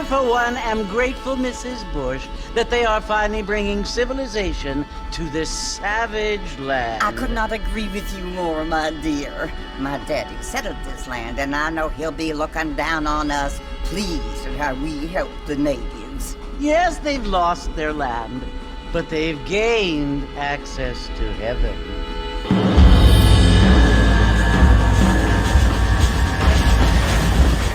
I, for one, am grateful, Mrs. Bush, that they are finally bringing civilization to this savage land. I could not agree with you more, my dear. My daddy settled this land, and I know he'll be looking down on us, pleased at how we help the natives. Yes, they've lost their land, but they've gained access to heaven.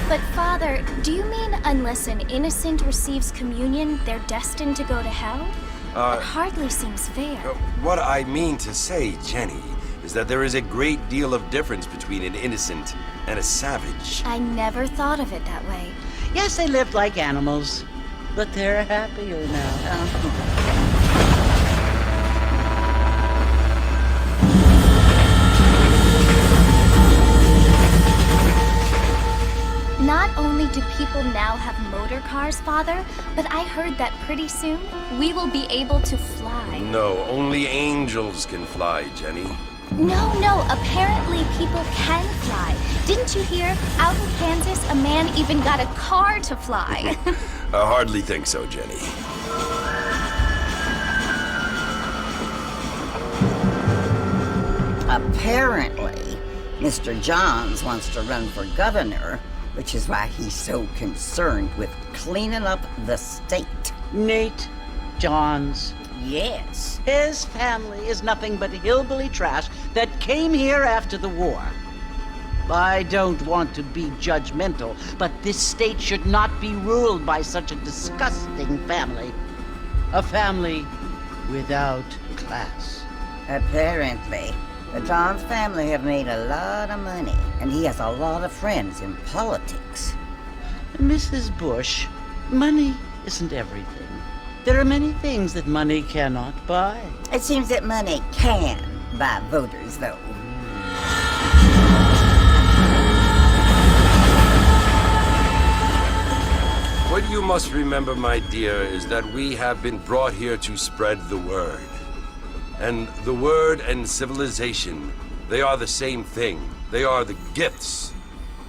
But Father, do you mean unless an innocent receives communion, they're destined to go to hell? It hardly seems fair. What I mean to say, Jenny, is that there is a great deal of difference between an innocent and a savage. I never thought of it that way. Yes, they lived like animals, but they're happier now. Not only do people now have motor cars, Father, but I heard that pretty soon we will be able to fly. No, only angels can fly, Jenny. No, apparently people can fly. Didn't you hear? Out in Kansas, a man even got a car to fly. I hardly think so, Jenny. Apparently, Mr. Johns wants to run for governor, which is why he's so concerned with cleaning up the state. Nate Johns. Yes. His family is nothing but hillbilly trash that came here after the war. I don't want to be judgmental, but this state should not be ruled by such a disgusting family. A family without class. Apparently, the Johns family have made a lot of money, and he has a lot of friends in politics. Mrs. Bush, money isn't everything. There are many things that money cannot buy. It seems that money can buy voters, though. What you must remember, my dear, is that we have been brought here to spread the word. And the word and civilization, they are the same thing. They are the gifts.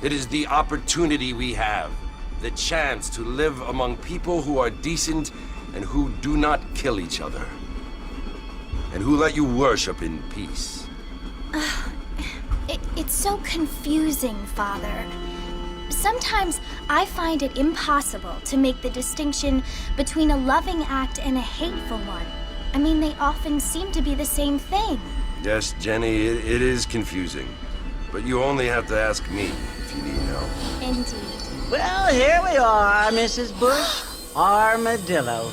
It is the opportunity we have, the chance to live among people who are decent and who do not kill each other, and who let you worship in peace. It's so confusing, Father. Sometimes I find it impossible to make the distinction between a loving act and a hateful one. I mean, they often seem to be the same thing. Yes, Jenny, it is confusing. But you only have to ask me if you need help. Indeed. Well, here we are, Mrs. Bush. Armadillo.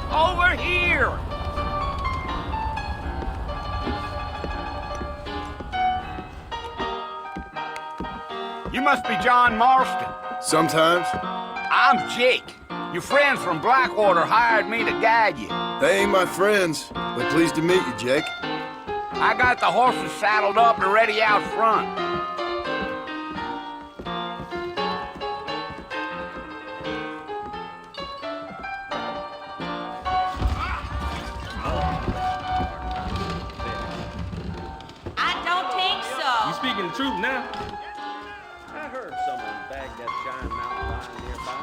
Over here! You must be John Marston. Sometimes. I'm Jake. Your friends from Blackwater hired me to guide you. They ain't my friends, but pleased to meet you, Jake. I got the horses saddled up and ready out front. Speaking the truth now. I heard someone bagged that giant mountain lion nearby.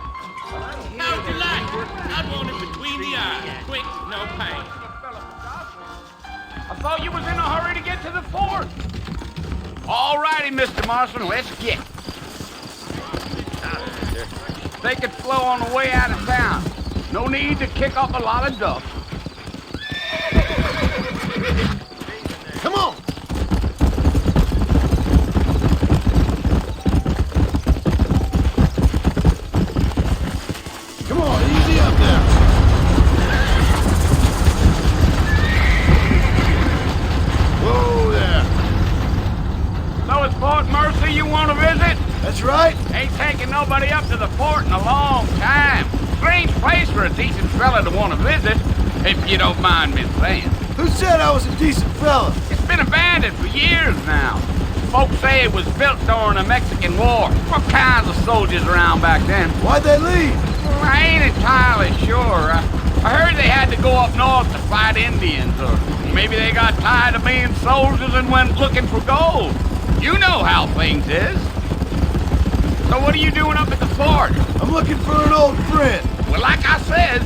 How'd you like it? I'd want it between the eyes. Quick, no pain. I thought you was in a hurry to get to the fort. All righty, Mr. Marston, let's get. They could flow on the way out of town. No need to kick up a lot of dust. Come on! want to visit? That's right. Ain't taking nobody up to the fort in a long time. Strange place for a decent fella to want to visit, if you don't mind me saying. Who said I was a decent fella? It's been abandoned for years now. Folks say it was built during the Mexican War. All kinds of soldiers around back then. Why'd they leave? Well, I ain't entirely sure. I heard they had to go up north to fight Indians, or maybe they got tired of being soldiers and went looking for gold. You know how things is. So what are you doing up at the fort? I'm looking for an old friend. Well, like I said,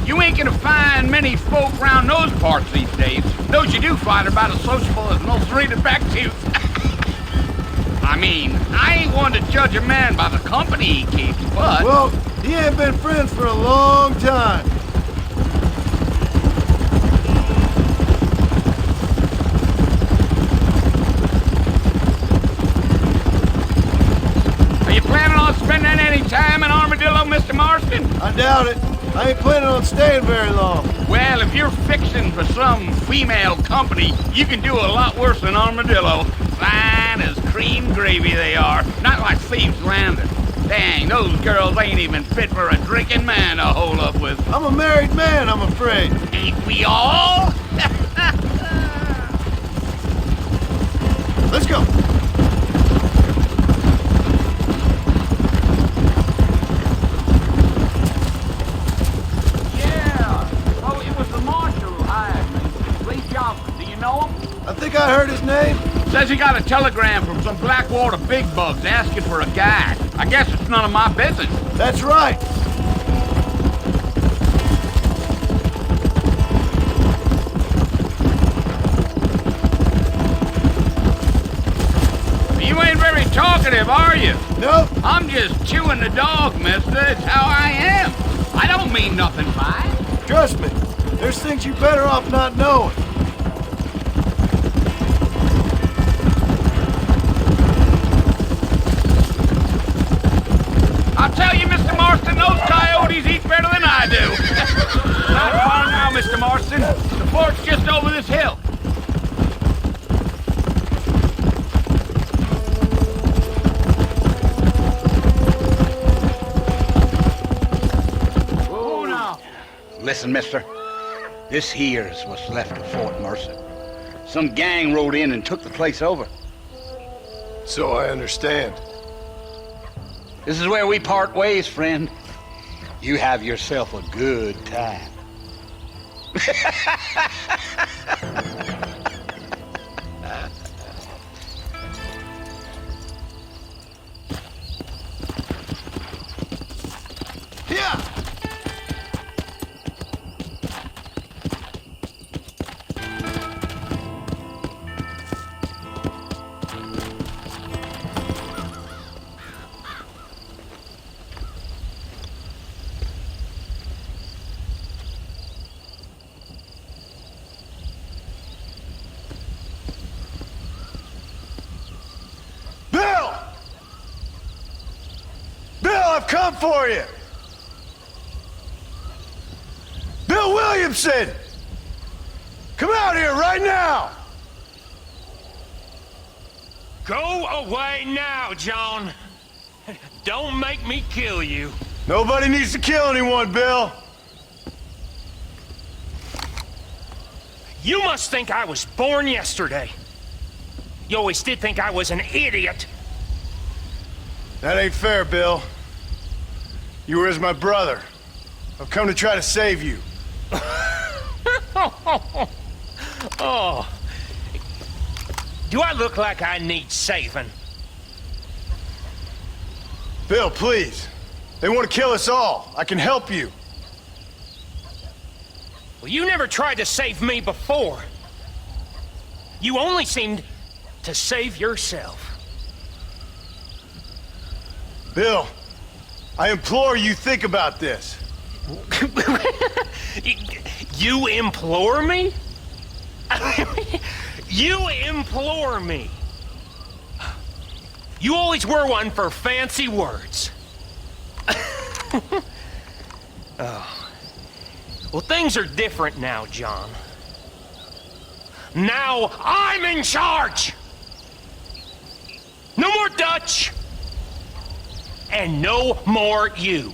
you ain't gonna find many folk around those parts these days. Those you do find are about as sociable as most reading back to. I mean, I ain't one to judge a man by the company he keeps, but... Well, he ain't been friends for a long time. Are you planning on spending any time in Armadillo, Mr. Marston? I doubt it. I ain't planning on staying very long. Well, if you're fixing for some female company, you can do a lot worse than Armadillo. Fine as cream gravy they are, not like Thieves' Landing. Dang, those girls ain't even fit for a drinking man to hole up with. I'm a married man, I'm afraid. Ain't we all? Let's go. Yeah. Oh, it was the marshal who hired me. Lee Johnson, do you know him? I think I heard his name. Says he got a telegram from some Blackwater big bugs asking for a guide. I guess it's none of my business. That's right. You ain't very talkative, are you? Nope. I'm just chewing the dog, mister. It's how I am. I don't mean nothing by it. Trust me. There's things you're better off not knowing. I'll tell you, Mr. Marston, those coyotes eat better than I do. Not far now, Mr. Marston. The fort's just over this hill. Oh, now. Listen, mister. This here's what's left of Fort Mercer. Some gang rode in and took the place over. So I understand. This is where we part ways, friend. You have yourself a good time. Yeah. I've come for you! Bill Williamson! Come out here right now! Go away now, John. Don't make me kill you. Nobody needs to kill anyone, Bill. You must think I was born yesterday. You always did think I was an idiot. That ain't fair, Bill. You were as my brother. I've come to try to save you. Oh. Do I look like I need saving? Bill, please. They want to kill us all. I can help you. Well, you never tried to save me before. You only seemed to save yourself. Bill, I implore you think about this. You implore me? You implore me? You always were one for fancy words. Oh. Well, things are different now, John. Now I'm in charge! No more Dutch! And no more you.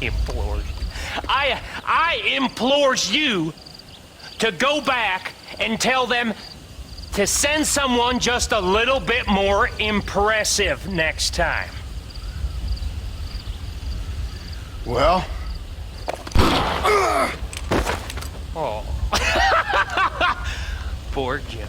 Implores. I implores you to go back and tell them to send someone just a little bit more impressive next time. Well? Oh. Poor John.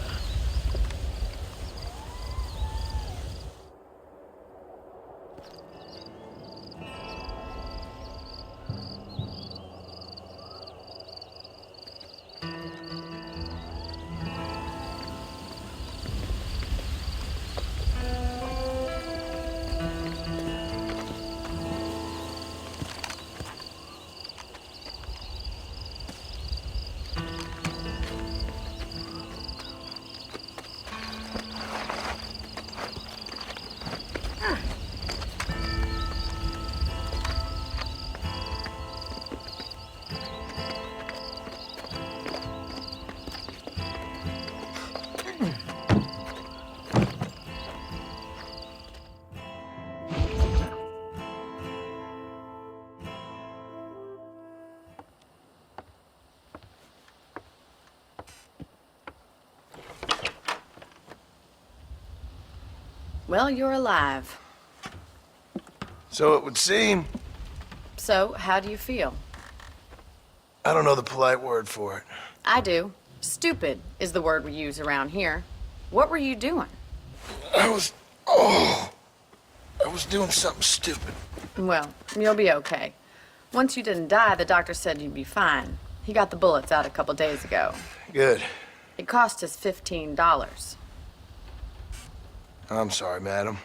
Well, you're alive. So it would seem. So, how do you feel? I don't know the polite word for it. I do. Stupid is the word we use around here. What were you doing? I was doing something stupid. Well, you'll be okay. Once you didn't die, the doctor said you'd be fine. He got the bullets out a couple days ago. Good. It cost us $15. I'm sorry, madam.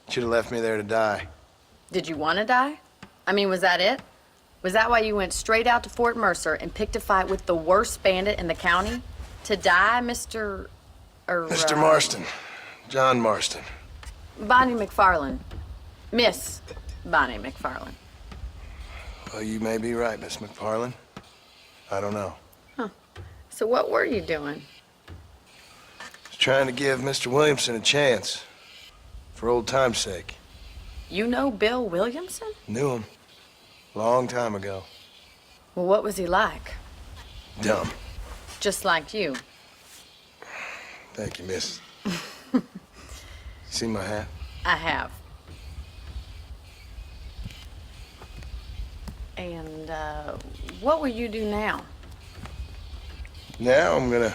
Should have left me there to die. Did you want to die? I mean, was that it? Was that why you went straight out to Fort Mercer and picked a fight with the worst bandit in the county? To die, Mr. Mr. Marston. John Marston. Bonnie McFarlane. Miss Bonnie McFarlane. Well, you may be right, Miss McFarlane. I don't know. Huh. So what were you doing? Trying to give Mr. Williamson a chance. For old time's sake. You know Bill Williamson? Knew him. Long time ago. Well, what was he like? Dumb. Just like you. Thank you, miss. See my hat? I have. And, what will you do now? Now I'm gonna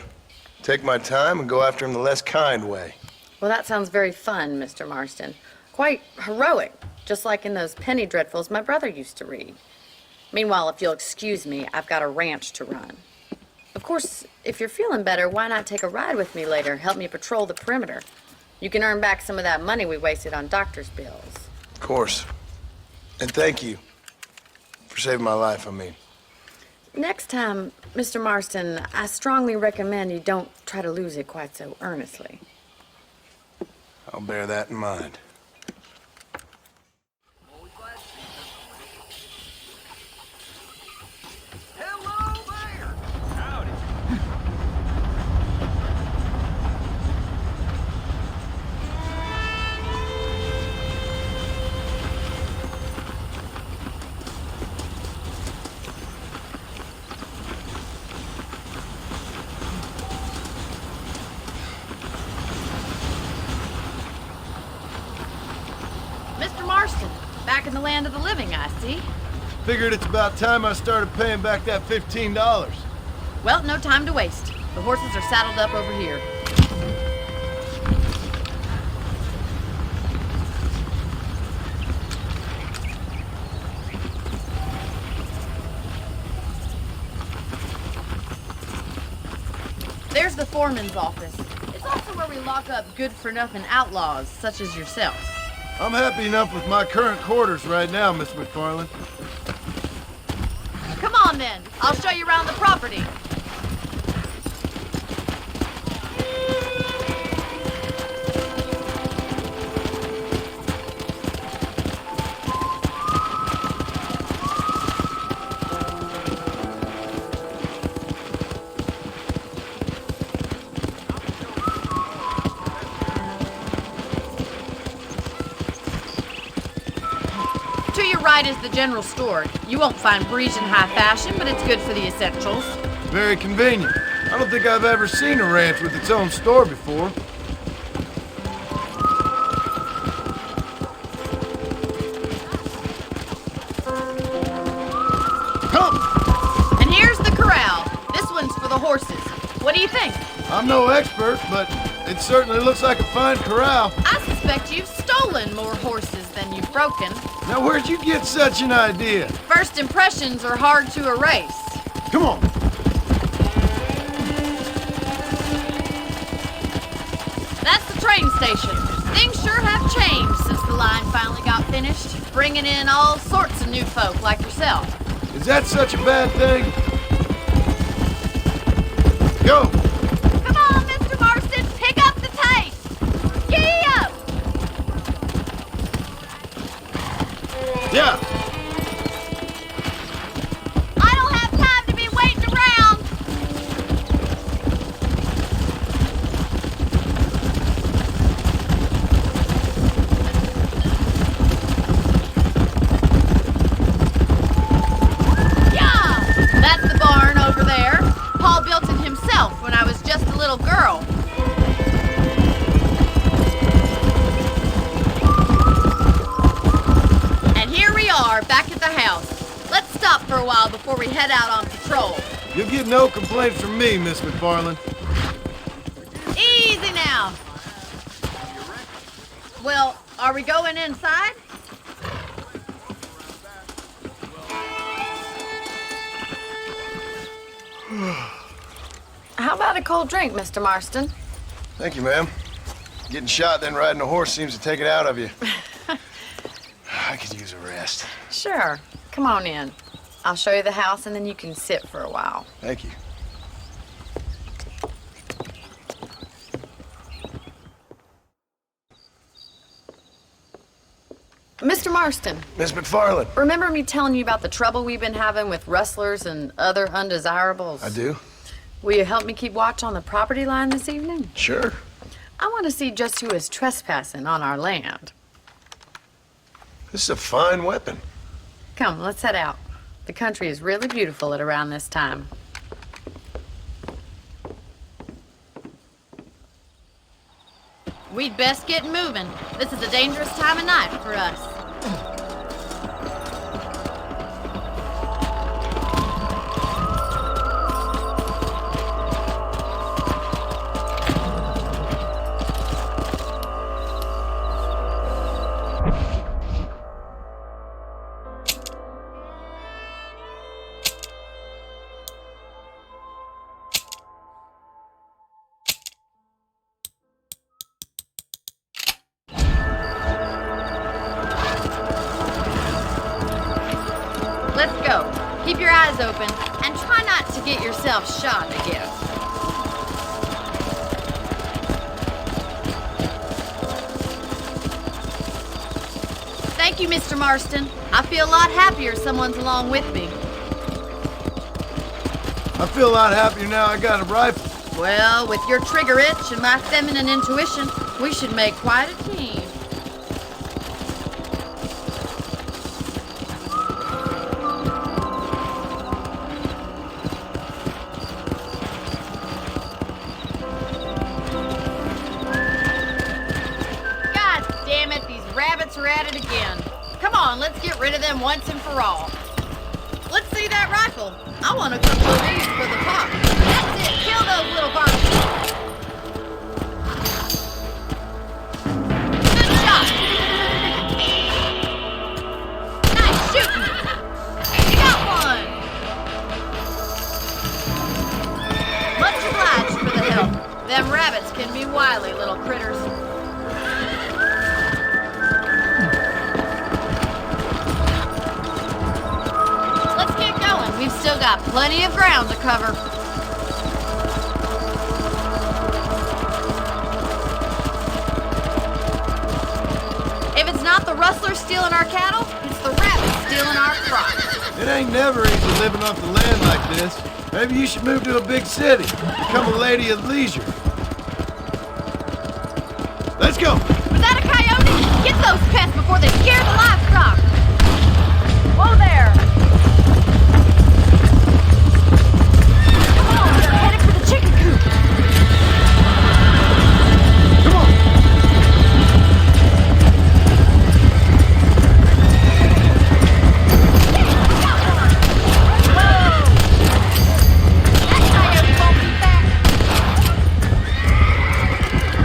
take my time and go after him the less kind way. Well, that sounds very fun, Mr. Marston. Quite heroic, just like in those penny dreadfuls my brother used to read. Meanwhile, if you'll excuse me, I've got a ranch to run. Of course, if you're feeling better, why not take a ride with me later? Help me patrol the perimeter. You can earn back some of that money we wasted on doctor's bills. Of course. And thank you for saving my life, I mean. Next time, Mr. Marston, I strongly recommend you don't try to lose it quite so earnestly. I'll bear that in mind. Hello there! Howdy. Mr. Marston, back in the land of the living, I see. Figured it's about time I started paying back that $15. Well, no time to waste. The horses are saddled up over here. There's the foreman's office. It's also where we lock up good-for-nothing outlaws, such as yourself. I'm happy enough with my current quarters right now, Miss McFarlane. Come on, then. I'll show you around the property. inside is the general store. You won't find Parisian high fashion, but it's good for the essentials. Very convenient. I don't think I've ever seen a ranch with its own store before. Come! And here's the corral. This one's for the horses. What do you think? I'm no expert, but it certainly looks like a fine corral. I suspect you've stolen more horses than you've broken. Now, where'd you get such an idea? First impressions are hard to erase. Come on. That's the train station. Things sure have changed since the line finally got finished, bringing in all sorts of new folk like yourself. Is that such a bad thing? Go! Come on, Mr. Marston, pick up the pace! Giddy up! Yeah! I don't have time to be waiting around! Yeah! That's the barn over there. Paul built it himself when I was just a little girl. And here we are, back at the house. Let's stop for a while before we head out on patrol. You'll get no complaints from me, Miss McFarland. Easy now. Well, are we going inside? How about a cold drink, Mr. Marston? Thank you, ma'am. Getting shot, then riding a horse seems to take it out of you. I could use a rest. Sure. Come on in. I'll show you the house and then you can sit for a while. Thank you. Mr. Marston, Miss McFarland. remember me telling you about the trouble we've been having with rustlers and other undesirables? I do? Will you help me keep watch on the property line this evening? Sure. I want to see just who is trespassing on our land. This is a fine weapon. Come, let's head out. The country is really beautiful at around this time. We'd best get moving. This is a dangerous time of night for us. Let's go. Keep your eyes open and try not to get yourself shot again. Thank you, Mr. Marston. I feel a lot happier someone's along with me. I feel a lot happier now I got a rifle. Well, with your trigger itch and my feminine intuition, we should make quite a team. Rabbits are at it again. Come on, let's get rid of them once and for all. Let's see that rifle. I want a couple of these for the pot. That's it. Kill those little barks. Good shot. Nice shooting. You got one. Much obliged for the help. Them rabbits can be wily little critters. We've still got plenty of ground to cover. If it's not the rustlers stealing our cattle, it's the rabbits stealing our crops. It ain't never easy living off the land like this. Maybe you should move to a big city. Become a lady of leisure. Let's go. Was that a coyote? Get those pests before they scare the livestock. Whoa there! Come on, they're headed for the chicken coop. Come on! That coyote won't be back.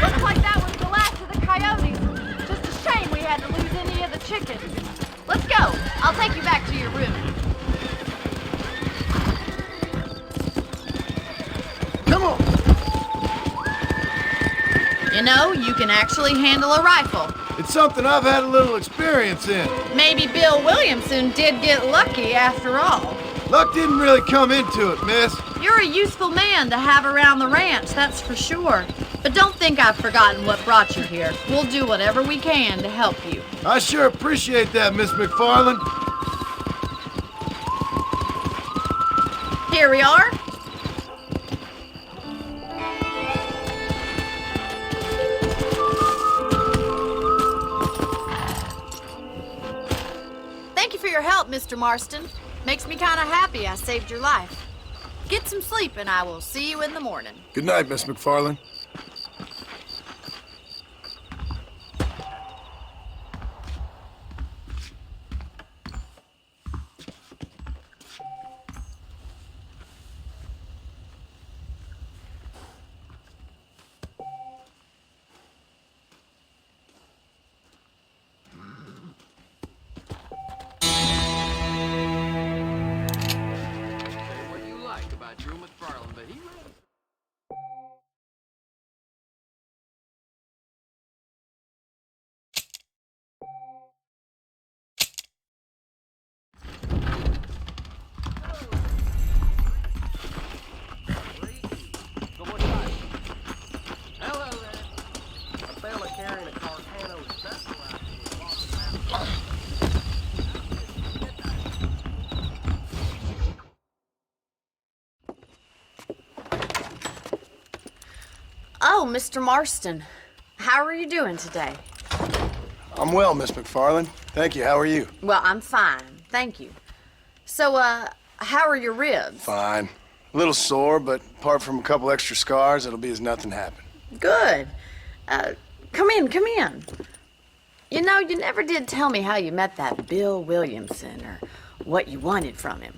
Looks like that was the last of the coyotes. Just a shame we had to lose any of the chickens. Let's go. I'll take you back to your room. Come on! You know, you can actually handle a rifle. It's something I've had a little experience in. Maybe Bill Williamson did get lucky after all. Luck didn't really come into it, miss. You're a useful man to have around the ranch, that's for sure. But don't think I've forgotten what brought you here. We'll do whatever we can to help you. I sure appreciate that, Miss McFarland. Here we are. Thank you for your help, Mr. Marston. Makes me kind of happy I saved your life. Get some sleep and I will see you in the morning. Good night, Miss McFarland. What you like about Drew McFarland, but he really... Hello there. A fella carrying a Carcano special rifle was walking around. Oh, Mr. Marston. How are you doing today? I'm well, Miss McFarland. Thank you. How are you? Well, I'm fine. Thank you. So, how are your ribs? Fine. A little sore, but apart from a couple extra scars, it'll be as nothing happened. Good. Come in, come in. You know, you never did tell me how you met that Bill Williamson or what you wanted from him.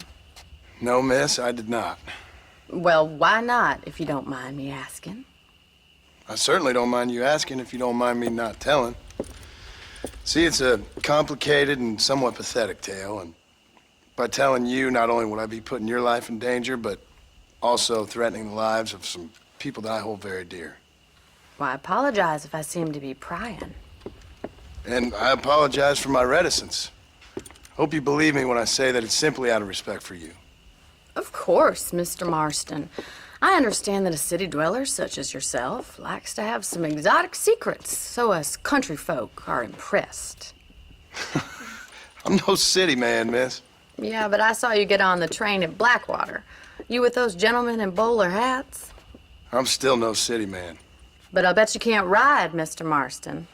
No, miss, I did not. Well, why not, if you don't mind me asking? I certainly don't mind you asking if you don't mind me not telling. See, it's a complicated and somewhat pathetic tale, and by telling you, not only would I be putting your life in danger, but also threatening the lives of some people that I hold very dear. Well, I apologize if I seem to be prying. And I apologize for my reticence. Hope you believe me when I say that it's simply out of respect for you. Of course, Mr. Marston. I understand that a city dweller such as yourself likes to have some exotic secrets, so us country folk are impressed. I'm no city man, miss. Yeah, but I saw you get on the train at Blackwater. You with those gentlemen in bowler hats? I'm still no city man. But I bet you can't ride, Mr. Marston.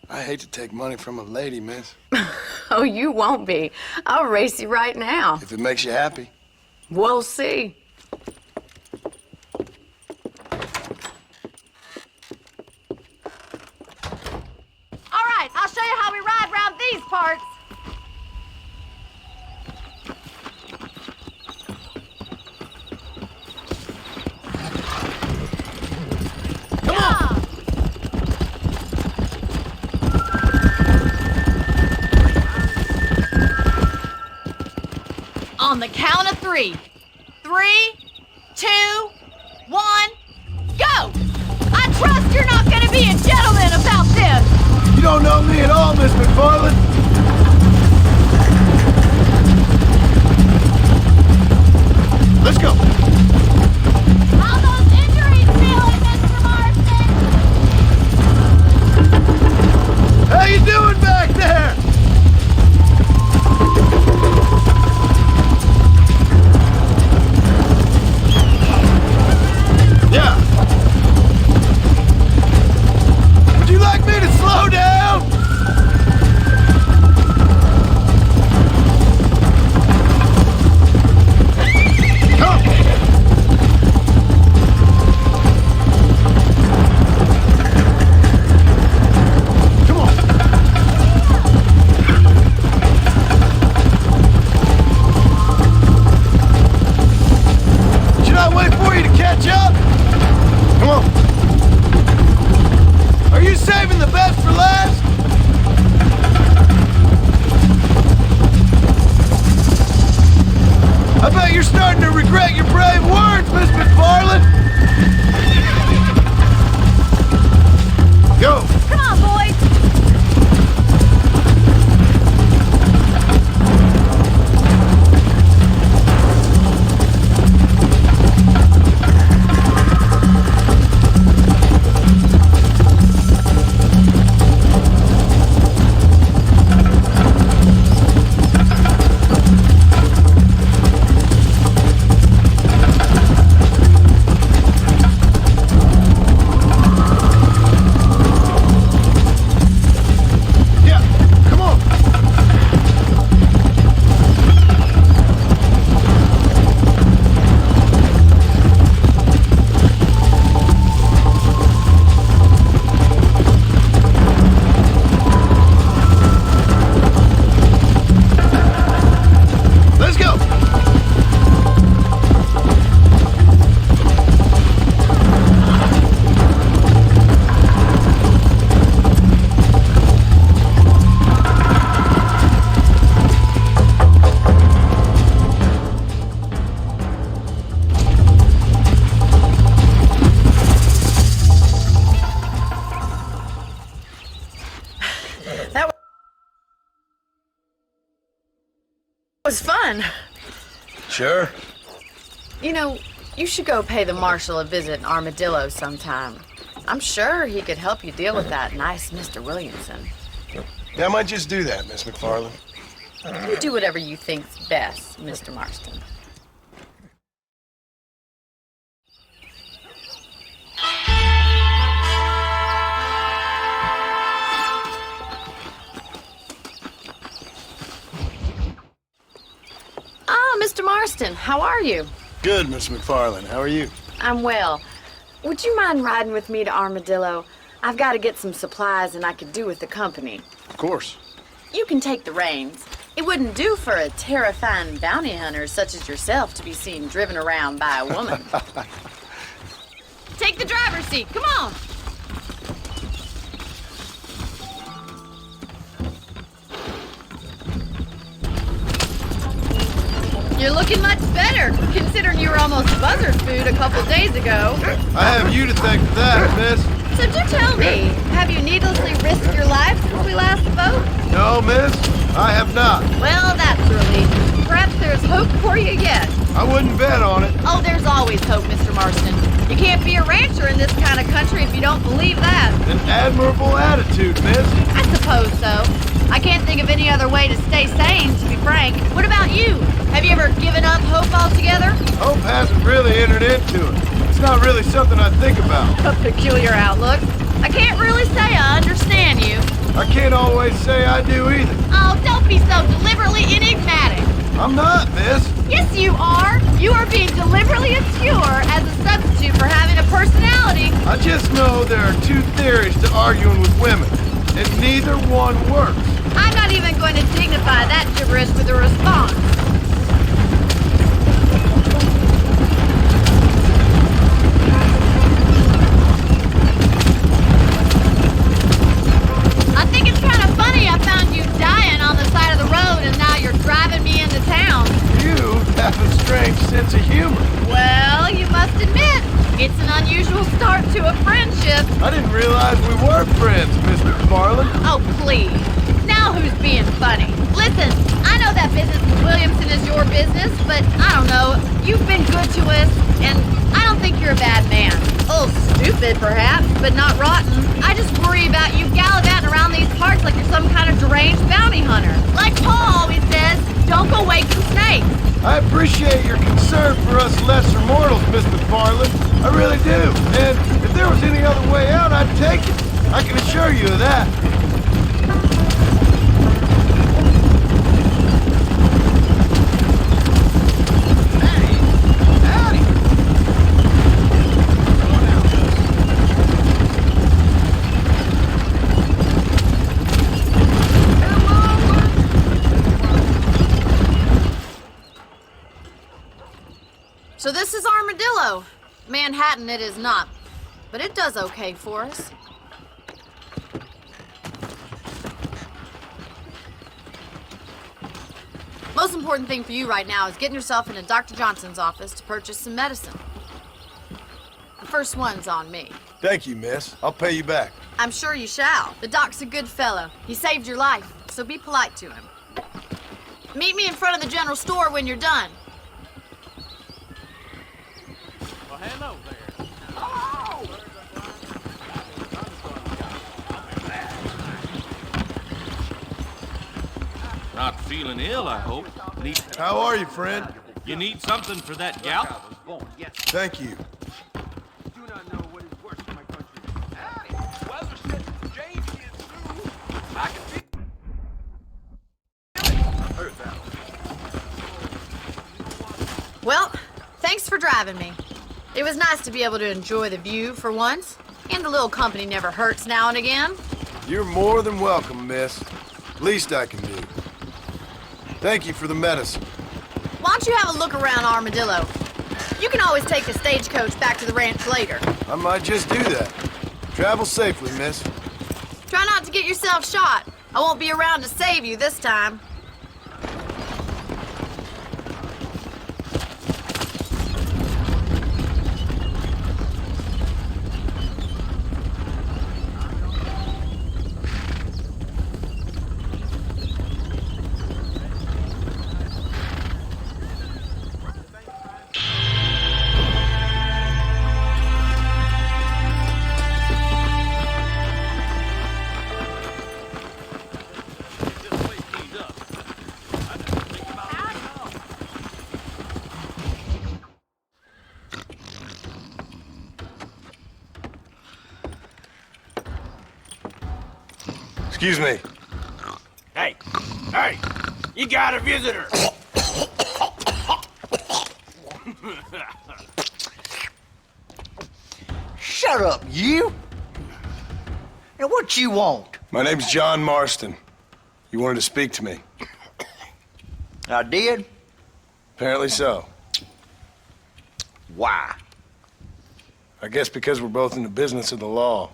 I hate to take money from a lady, miss. Oh, you won't be. I'll race you right now. If it makes you happy. We'll see. All right, I'll show you how we ride around these parts. Come on! On the count of 3. 3, 2, 1, go! I trust you're not gonna be a gentleman about this! You don't know me at all, Miss McFarland. Let's go. How those injuries feeling, Mr. Marston? How you doing back there? Yeah. Would you like me to slow down? saving the best for last? I bet you're starting to regret your brave words, Miss McFarland! Go! Come on, boys! Was fun. Sure. You know, you should go pay the marshal a visit in Armadillo sometime. I'm sure he could help you deal with that nice Mr. Williamson. Yeah, I might just do that, Miss McFarland. You do whatever you think's best, Mr. Marston. Mr. Marston, how are you? Good, Miss McFarland. How are you? I'm well. Would you mind riding with me to Armadillo? I've got to get some supplies and I could do with the company. Of course. You can take the reins. It wouldn't do for a terrifying bounty hunter such as yourself to be seen driven around by a woman. Take the driver's seat. Come on. You're looking much better, considering you were almost buzzard food a couple days ago. I have you to thank for that, miss. So do tell me, have you needlessly risked your life since we last spoke? No, miss, I have not. Well, that's a relief. Perhaps there's hope for you yet. I wouldn't bet on it. Oh, there's always hope, Mr. Marston. You can't be a rancher in this kind of country if you don't believe that. An admirable attitude, miss. I suppose so. I can't think of any other way to stay sane, to be frank. What about you? Have you ever given up hope altogether? Hope hasn't really entered into it. It's not really something I think about. A peculiar outlook. I can't really say I understand you. I can't always say I do either. Oh, don't be so deliberately enigmatic. I'm not, miss. Yes, you are. You are being deliberately obscure as a substitute for having a personality. I just know there are two theories to arguing with women, and neither one works. I'm not even going to dignify that gibberish with a response. I think it's kind of funny I found you dying on the side of the road and now you're driving me into town. You have a strange sense of humor. Well, you must admit, it's an unusual start to a friendship. I didn't realize we were friends, Miss McFarland. Oh, please. Now who's being funny? Listen, I know that business with Williamson is your business, but I don't know. You've been good to us, and I don't think you're a bad man. A little stupid, perhaps, but not rotten. I just worry about you gallivanting around these parts like you're some kind of deranged bounty hunter. Like Paul always says, don't go waking snakes. I appreciate your concern for us lesser mortals, Miss McFarland. I really do. And if there was any other way out, I'd take it. I can assure you of that. So this is Armadillo. Manhattan it is not, but it does okay for us. Most important thing for you right now is getting yourself into Dr. Johnson's office to purchase some medicine. The first one's on me. Thank you, miss. I'll pay you back. I'm sure you shall. The doc's a good fellow. He saved your life, so be polite to him. Meet me in front of the general store when you're done. Well, hello there. Not feeling ill, I hope. How are you, friend? You need something for that gout? Thank you. Do not know what is worse for my country. Well, James is through. I can see. Well, thanks for driving me. It was nice to be able to enjoy the view for once, and a little company never hurts now and again. You're more than welcome, miss. Least I can do. Thank you for the medicine. Why don't you have a look around Armadillo? You can always take the stagecoach back to the ranch later. I might just do that. Travel safely, miss. Try not to get yourself shot. I won't be around to save you this time. Excuse me. Hey, you got a visitor. Shut up, you! And what you want? My name's John Marston. You wanted to speak to me. I did? Apparently so. Why? I guess because we're both in the business of the law.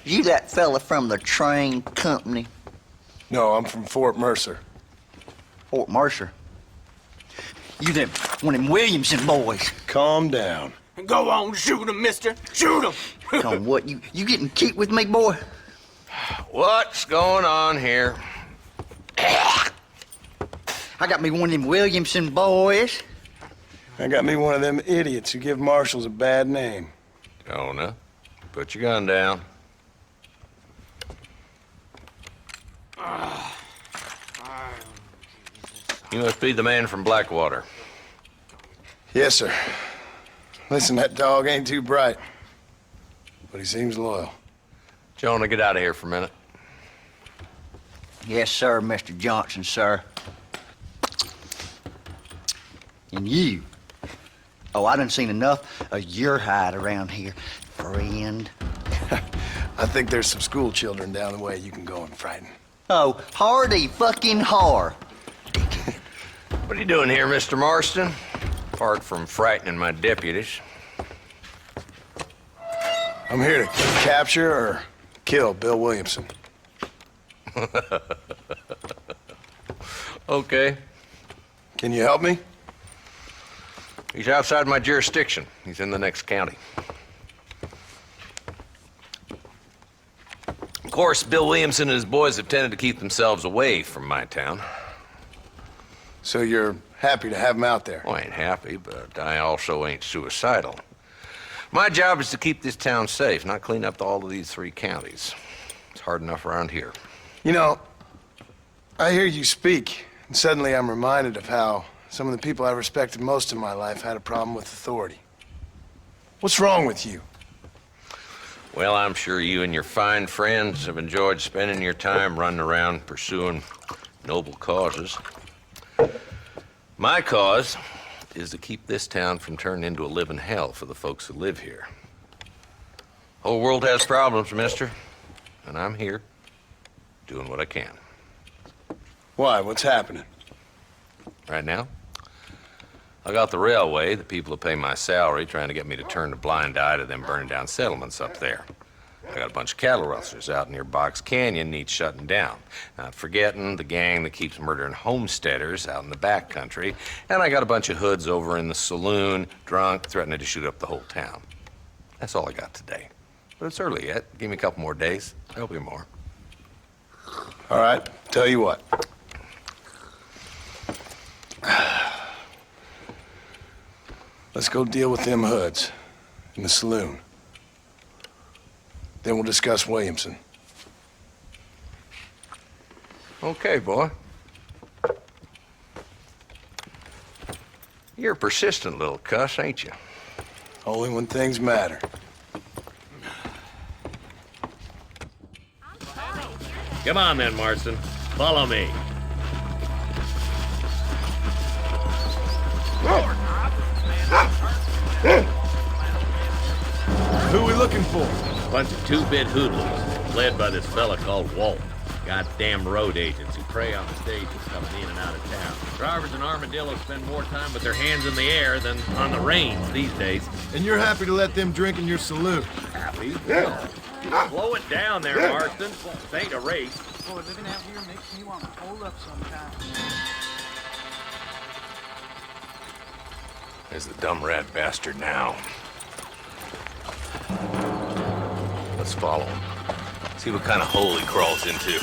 You that fella from the train company? No, I'm from Fort Mercer. Fort Mercer? You them one of them Williamson boys? Calm down. Go on, shoot him, mister. Shoot him. On what? You getting cute with me, boy? What's going on here? I got me one of them Williamson boys. I got me one of them idiots who give marshals a bad name. Jonah, put your gun down. You must be the man from Blackwater. Yes, sir. Listen, that dog ain't too bright, but he seems loyal. Jonah, get out of here for a minute. Yes, sir, Mr. Johnson, sir. And you? Oh, I done seen enough of your hide around here, friend. I think there's some school children down the way you can go and frighten. Oh, hardy fucking har. What are you doing here, Mr. Marston? Apart from frightening my deputies. I'm here to capture or kill Bill Williamson. Okay. Can you help me? He's outside my jurisdiction. He's in the next county. Of course, Bill Williamson and his boys have tended to keep themselves away from my town. So you're happy to have him out there? Well, I ain't happy, but I also ain't suicidal. My job is to keep this town safe, not clean up all of these 3 counties. It's hard enough around here. You know, I hear you speak, and suddenly I'm reminded of how some of the people I respected most in my life had a problem with authority. What's wrong with you? Well, I'm sure you and your fine friends have enjoyed spending your time running around pursuing noble causes. My cause is to keep this town from turning into a living hell for the folks who live here. Whole world has problems, mister, and I'm here doing what I can. Why? What's happening? Right now, I got the railway, the people who pay my salary, trying to get me to turn a blind eye to them burning down settlements up there. I got a bunch of cattle rustlers out near Box Canyon needs shutting down. Not forgetting the gang that keeps murdering homesteaders out in the back country. And I got a bunch of hoods over in the saloon, drunk, threatening to shoot up the whole town. That's all I got today. But it's early yet. Give me a couple more days. There'll be more. All right, tell you what. Let's go deal with them hoods in the saloon. Then we'll discuss Williamson. Okay, boy. You're a persistent little cuss, ain't you? Only when things matter. Come on then, Marston. Follow me. Who are we looking for? Bunch of two-bit hoodlums, led by this fella called Walt. Goddamn road agents who prey on the stages coming in and out of town. Drivers and armadillos spend more time with their hands in the air than on the reins these days. And you're happy to let them drink in your saloon? Happy? No. Slow it down there, Marston. This ain't a race. Boy, living out here makes me want to hold up sometimes. There's the dumb rat bastard now. Let's follow him. See what kind of hole he crawls into.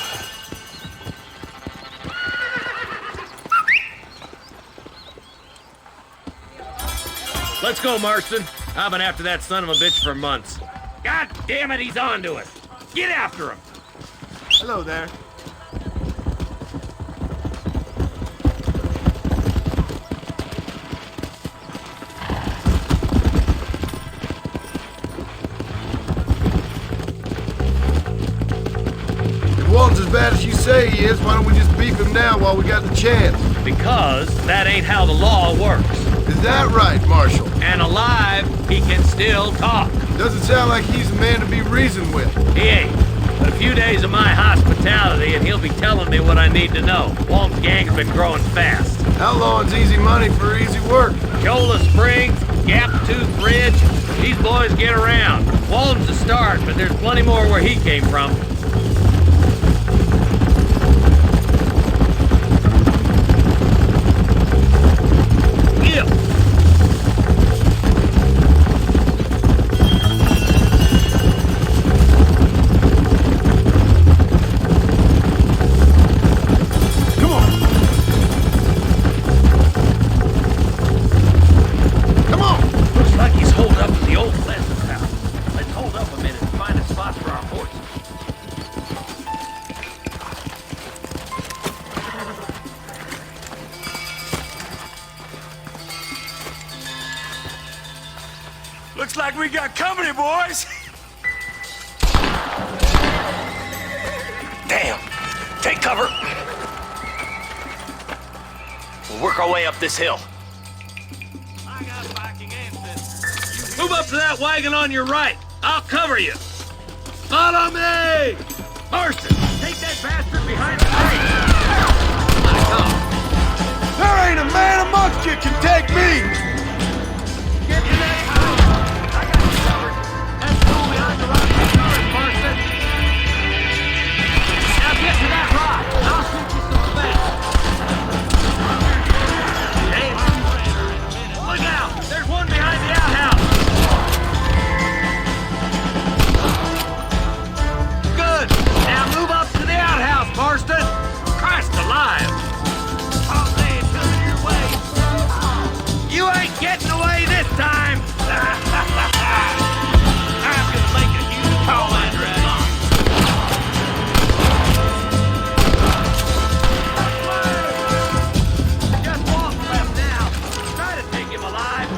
Let's go, Marston. I've been after that son of a bitch for months. God damn it, he's on to us. Get after him. Hello there. If Walton's as bad as you say he is, why don't we just beef him now while we got the chance? Because that ain't how the law works. Is that right, Marshal? And alive, he can still talk. Doesn't sound like he's a man to be reasoned with. He ain't. But a few days of my hospitality and he'll be telling me what I need to know. Walton's gang's been growing fast. How long's easy money for easy work? Chola Springs, Gap Tooth Bridge, these boys get around. Walton's the start, but there's plenty more where he came from. Looks like we got company, boys. Damn! Take cover! We'll work our way up this hill. Move up to that wagon on your right. I'll cover you. Follow me! Marston, take that bastard behind the tree. There ain't a man amongst you can take me. Get to that house. I got you covered. That's cool behind the rock. Marston. Now get to that rock. I'll shoot you some space. Hey, look out! There's one behind the outhouse. Good. Now move up to the outhouse, Marston. Christ alive. I'll say it's coming your way. You ain't getting away this time. I'm gonna make a huge call and just walk left now. Try to take him alive.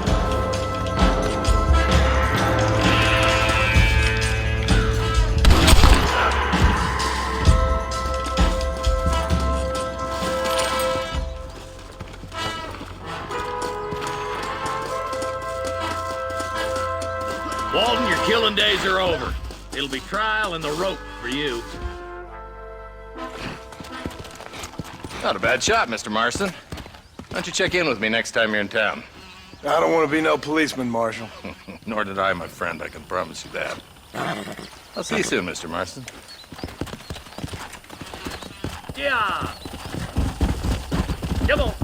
Walton, your killing days are over. It'll be trial and the rope for you. Not a bad shot, Mr. Marston. Why don't you check in with me next time you're in town? I don't want to be no policeman, Marshal. Nor did I, my friend, I can promise you that. I'll see you soon, Mr. Marston. Yeah! Come on!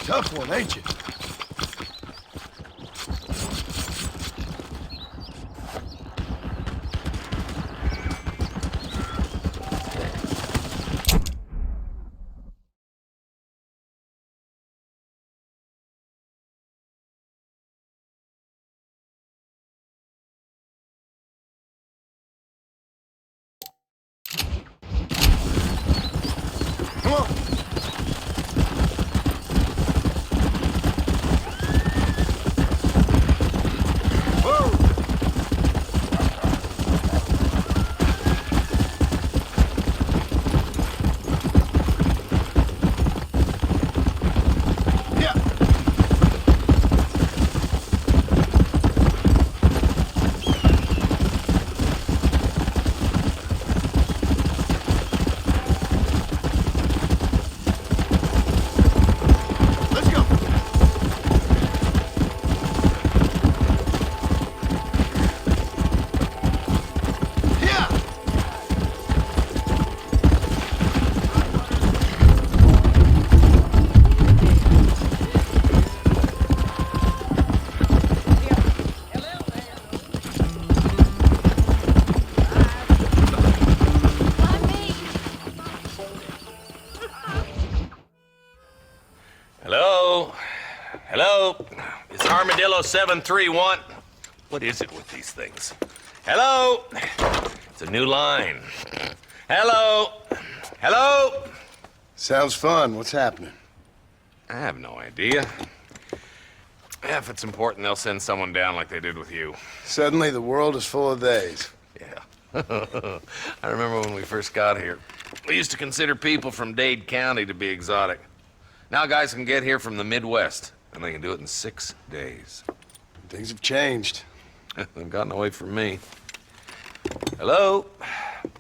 Tough one, ain't you? Come on. Hello? It's Armadillo 731. What is it with these things? Hello? It's a new line. Hello? Hello? Sounds fun. What's happening? I have no idea. If it's important, they'll send someone down like they did with you. Suddenly, the world is full of days. Yeah. I remember when we first got here. We used to consider people from Dade County to be exotic. Now guys can get here from the Midwest, and they can do it in 6 days. Things have changed. They've gotten away from me. Hello?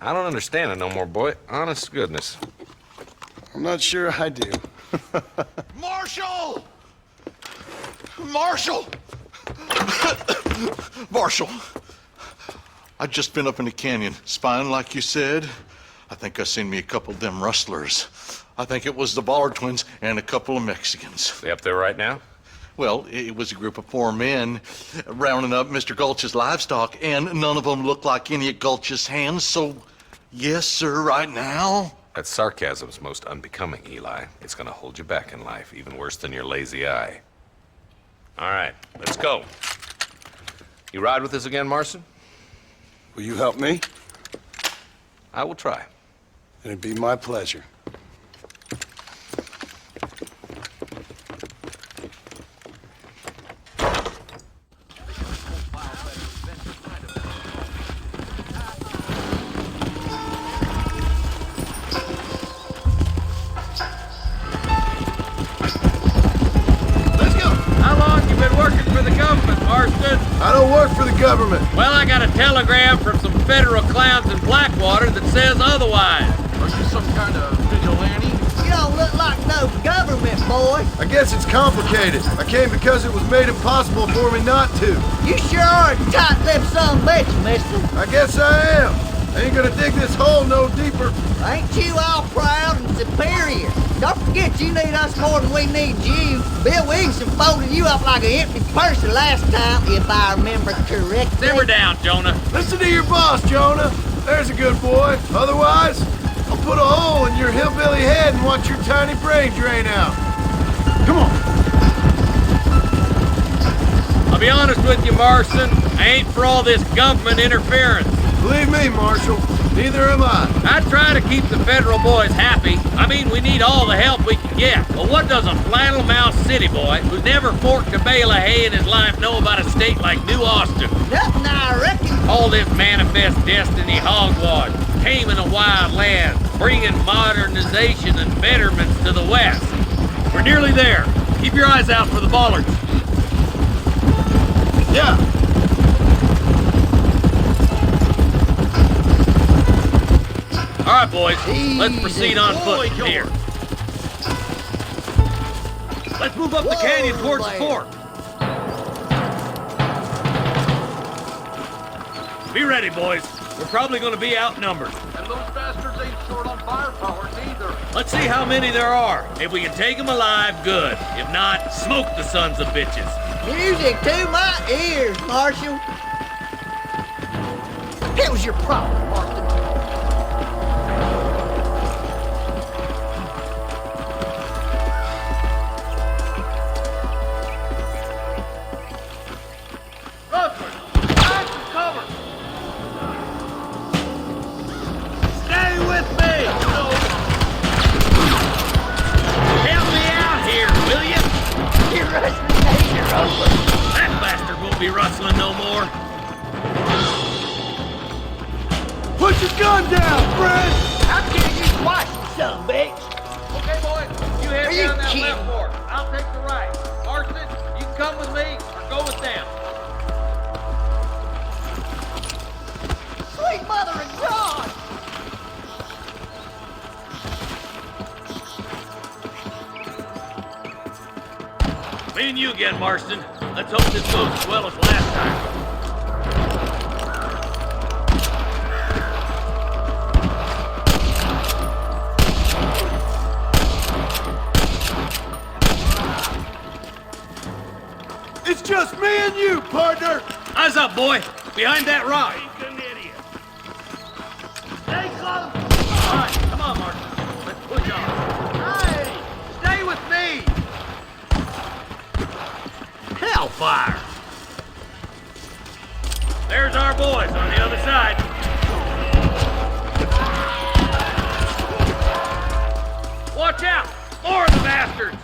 I don't understand it no more, boy. Honest to goodness. I'm not sure I do. Marshal! Marshal! Marshal! I just been up in the canyon, spying like you said. I think I seen me a couple of them rustlers. I think it was the Ballard twins and a couple of Mexicans. They up there right now? Well, it was a group of 4 men rounding up Mr. Gulch's livestock, and none of them looked like any of Gulch's hands, so yes, sir, right now. That sarcasm's most unbecoming, Eli. It's gonna hold you back in life, even worse than your lazy eye. All right, let's go. You ride with us again, Marston? Will you help me? I will try. It'd be my pleasure. I don't work for the government. Well, I got a telegram from some federal clowns in Blackwater that says otherwise. Are you some kind of vigilante? You don't look like no government, boy. I guess it's complicated. I came because it was made impossible for me not to. You sure are a tight-lipped son of a bitch, mister. I guess I am. I ain't gonna dig this hole no deeper. Ain't you all proud and superior? Don't forget you need us more than we need you. Bill Williamson folded you up like an empty person last time, if I remember correctly. Simmer down, Jonah. Listen to your boss, Jonah. There's a good boy. Otherwise, I'll put a hole in your hillbilly head and watch your tiny brain drain out. Come on. I'll be honest with you, Marston. I ain't for all this government interference. Believe me, Marshal, neither am I. I try to keep the federal boys happy. I mean, we need all the help we can get. But what does a flannel-mouthed city boy who's never forked a bale of hay in his life know about a state like New Austin? Nothing, I reckon. All this manifest destiny hogwash, taming a wild land, bringing modernization and betterments to the West. We're nearly there. Keep your eyes out for the bollards. Yeah. All right, boys, let's proceed on foot from here. Let's move up the canyon towards the fort. Be ready, boys. We're probably going to be outnumbered. And those bastards ain't short on firepower, neither. Let's see how many there are. If we can take them alive, good. If not, smoke the sons of bitches. Music to my ears, Marshal. What was your problem, Marston? That bastard won't be rustling no more. Put your gun down, Fred! How can you twice, you son of a bitch? Okay, boys, you head Are you down that kidding? left fork. I'll take the right. Marston, you can come with me or go with them. Sweet mother of God! Me and you again, Marston. Let's hope this goes as well as last time. It's just me and you, partner! Eyes up, boy! Behind that rock! Stay close! All right, come on, Marston. Let's push on. Hey, stay with me! Hellfire! There's our boys on the other side. Watch out! More of the bastards!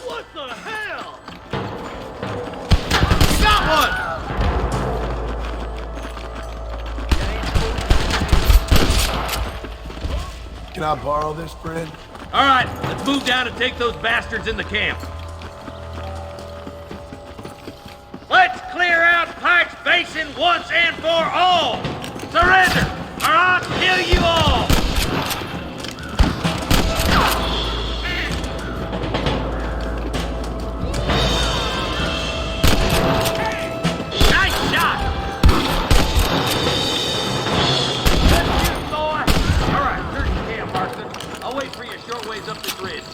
What the hell? Got one! Can I borrow this, Fred? All right, let's move down and take those bastards in the camp. Let's clear out Pike's Basin once and for all! Surrender, or I'll kill you all! Nice shot! Good shoot, boy! All right, search the camp, Marston. I'll wait for you a short ways up this ridge.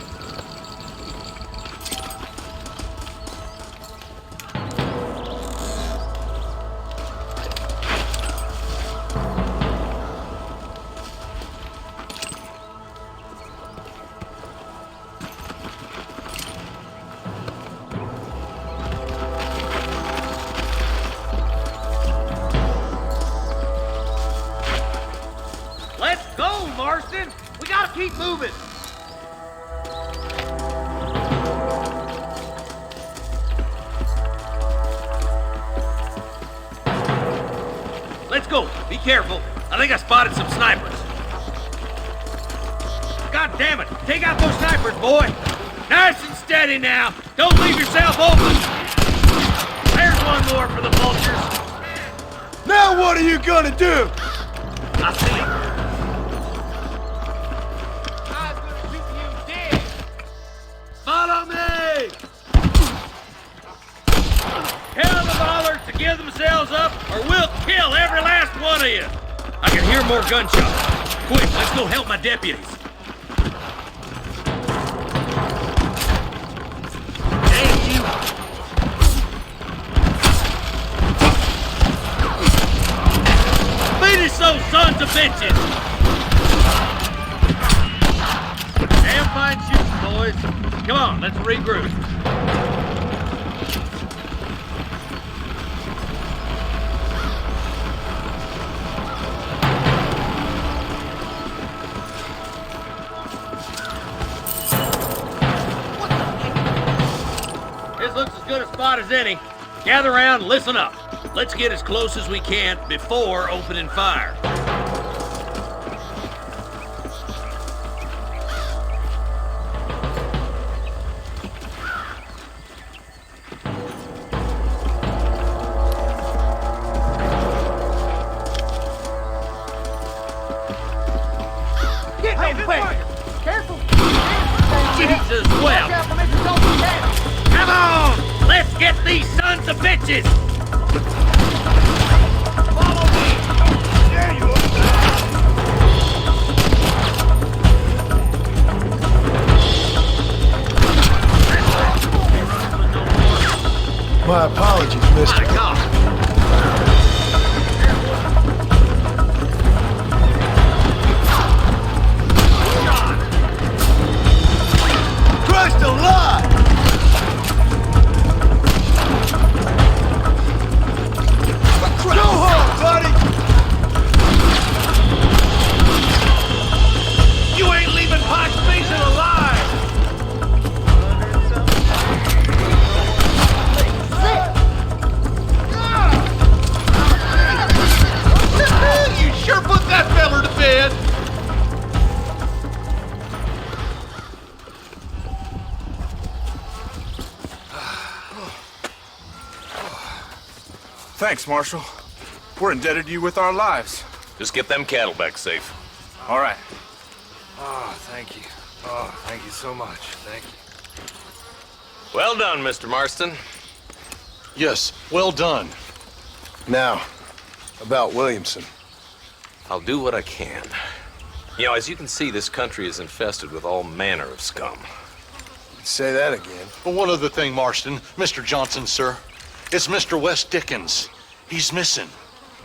Let's go, Marston! We gotta keep moving! Let's go. Be careful. I think I spotted some snipers. God damn it! Take out those snipers, boy! Nice and steady now! Don't leave yourself open! There's one more for the vultures! Now what are you gonna do? I see him. I'm gonna keep the give themselves up, or we'll kill every last one of you. I can hear more gunshots. Quick, let's go help my deputies. Hey, you! Finish those sons of bitches! Damn fine shooting, boys. Come on, let's regroup. This looks as good a spot as any. Gather around, listen up. Let's get as close as we can before opening fire. Jesus wept! Come on! Let's get these sons of bitches! Follow me! There you are! My apologies, mister. My God! Christ alive! Go home, buddy! You ain't leaving Potts Basin alive! You sure put that feller to bed. Thanks, Marshal. We're indebted to you with our lives. Just get them cattle back safe. All right. Oh, thank you. Oh, thank you so much. Thank you. Well done, Mr. Marston. Yes, well done. Now, about Williamson. I'll do what I can. You know, as you can see, this country is infested with all manner of scum. Say that again. But one other thing, Marston. Mr. Johnson, sir. It's Mr. Wes Dickens. He's missing.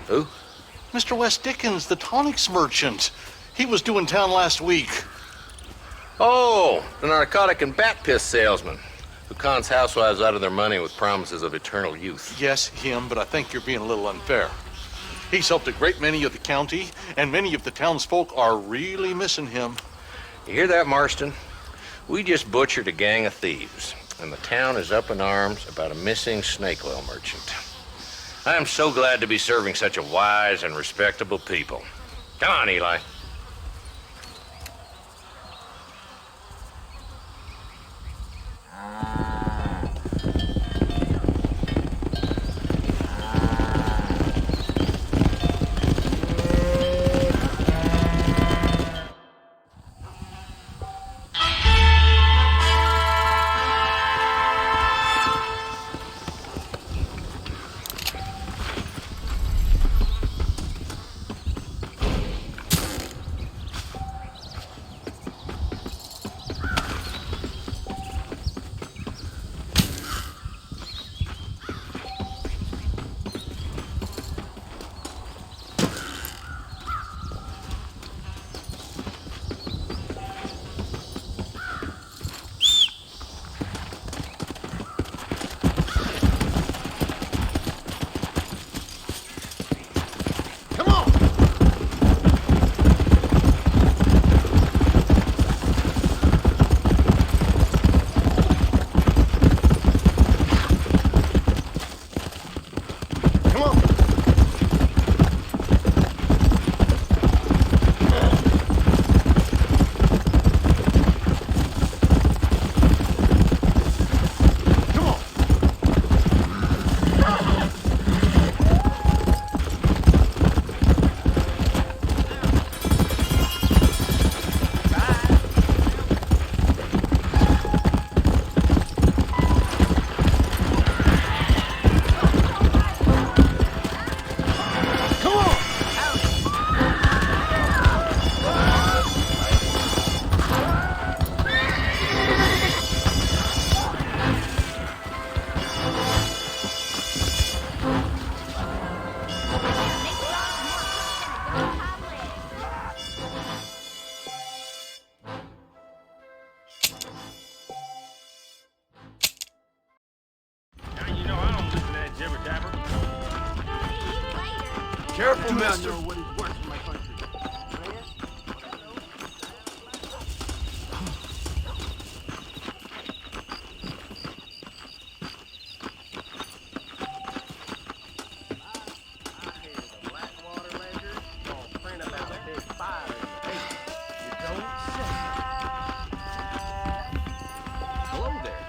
Who? Mr. Wes Dickens, the tonics merchant. He was due in town last week. Oh, the narcotic and bat piss salesman who cons housewives out of their money with promises of eternal youth. Yes, him, but I think you're being a little unfair. He's helped a great many of the county, and many of the townsfolk are really missing him. You hear that, Marston? We just butchered a gang of thieves, and the town is up in arms about a missing snake oil merchant. I am so glad to be serving such a wise and respectable people. Come on, Eli. Careful, Do not mister. know what is worse for my country. Hello there.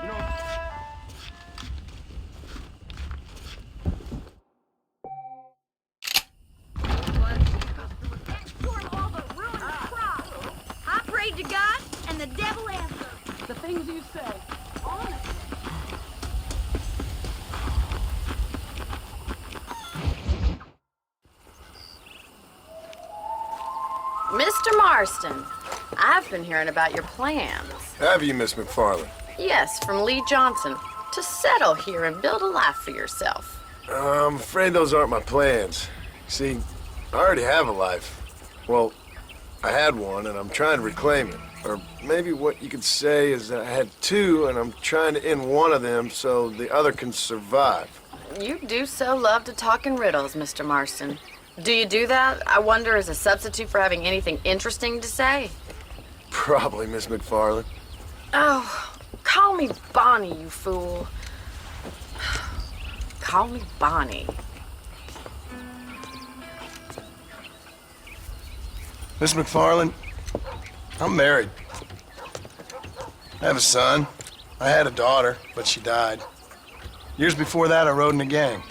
You know, I prayed to God, and the devil answered. The things you say. Honest. Mr. Marston, I've been hearing about your plans. Have you, Miss McFarland? Yes, from Lee Johnson. To settle here and build a life for yourself. I'm afraid those aren't my plans. See, I already have a life. Well, I had one, and I'm trying to reclaim it. Or maybe what you could say is that I had two, and I'm trying to end one of them so the other can survive. You do so love to talk in riddles, Mr. Marston. Do you do that, I wonder, as a substitute for having anything interesting to say? Probably, Miss McFarland. Oh, call me Bonnie, you fool. Call me Bonnie. Miss McFarland, I'm married. I have a son. I had a daughter, but she died. Years before that, I rode in a gang.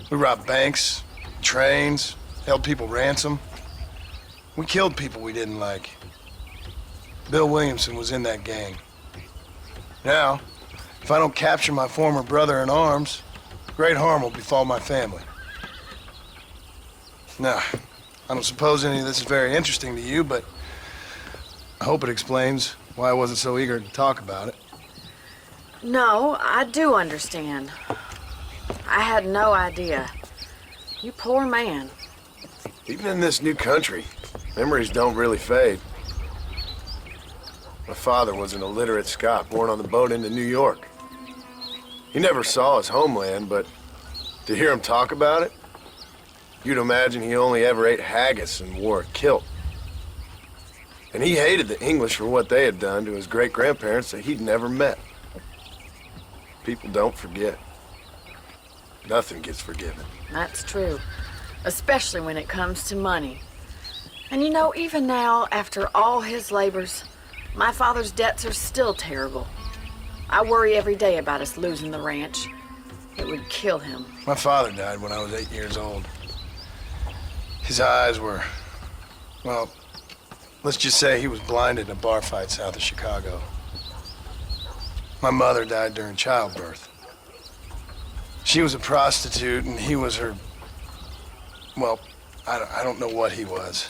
We robbed banks, trains, held people ransom. We killed people we didn't like. Bill Williamson was in that gang. Now, if I don't capture my former brother in arms, great harm will befall my family. Now, I don't suppose any of this is very interesting to you, but I hope it explains why I wasn't so eager to talk about it. No, I do understand. I had no idea. You poor man. Even in this new country, memories don't really fade. My father was an illiterate Scot born on the boat into New York. He never saw his homeland, but to hear him talk about it, you'd imagine he only ever ate haggis and wore a kilt. And he hated the English for what they had done to his great-grandparents that he'd never met. People don't forget. Nothing gets forgiven. That's true. Especially when it comes to money. And you know, even now, after all his labors, my father's debts are still terrible. I worry every day about us losing the ranch. It would kill him. My father died when I was 8 years old. His eyes were, well, let's just say he was blinded in a bar fight south of Chicago. My mother died during childbirth. She was a prostitute and he was her, well, I don't know what he was.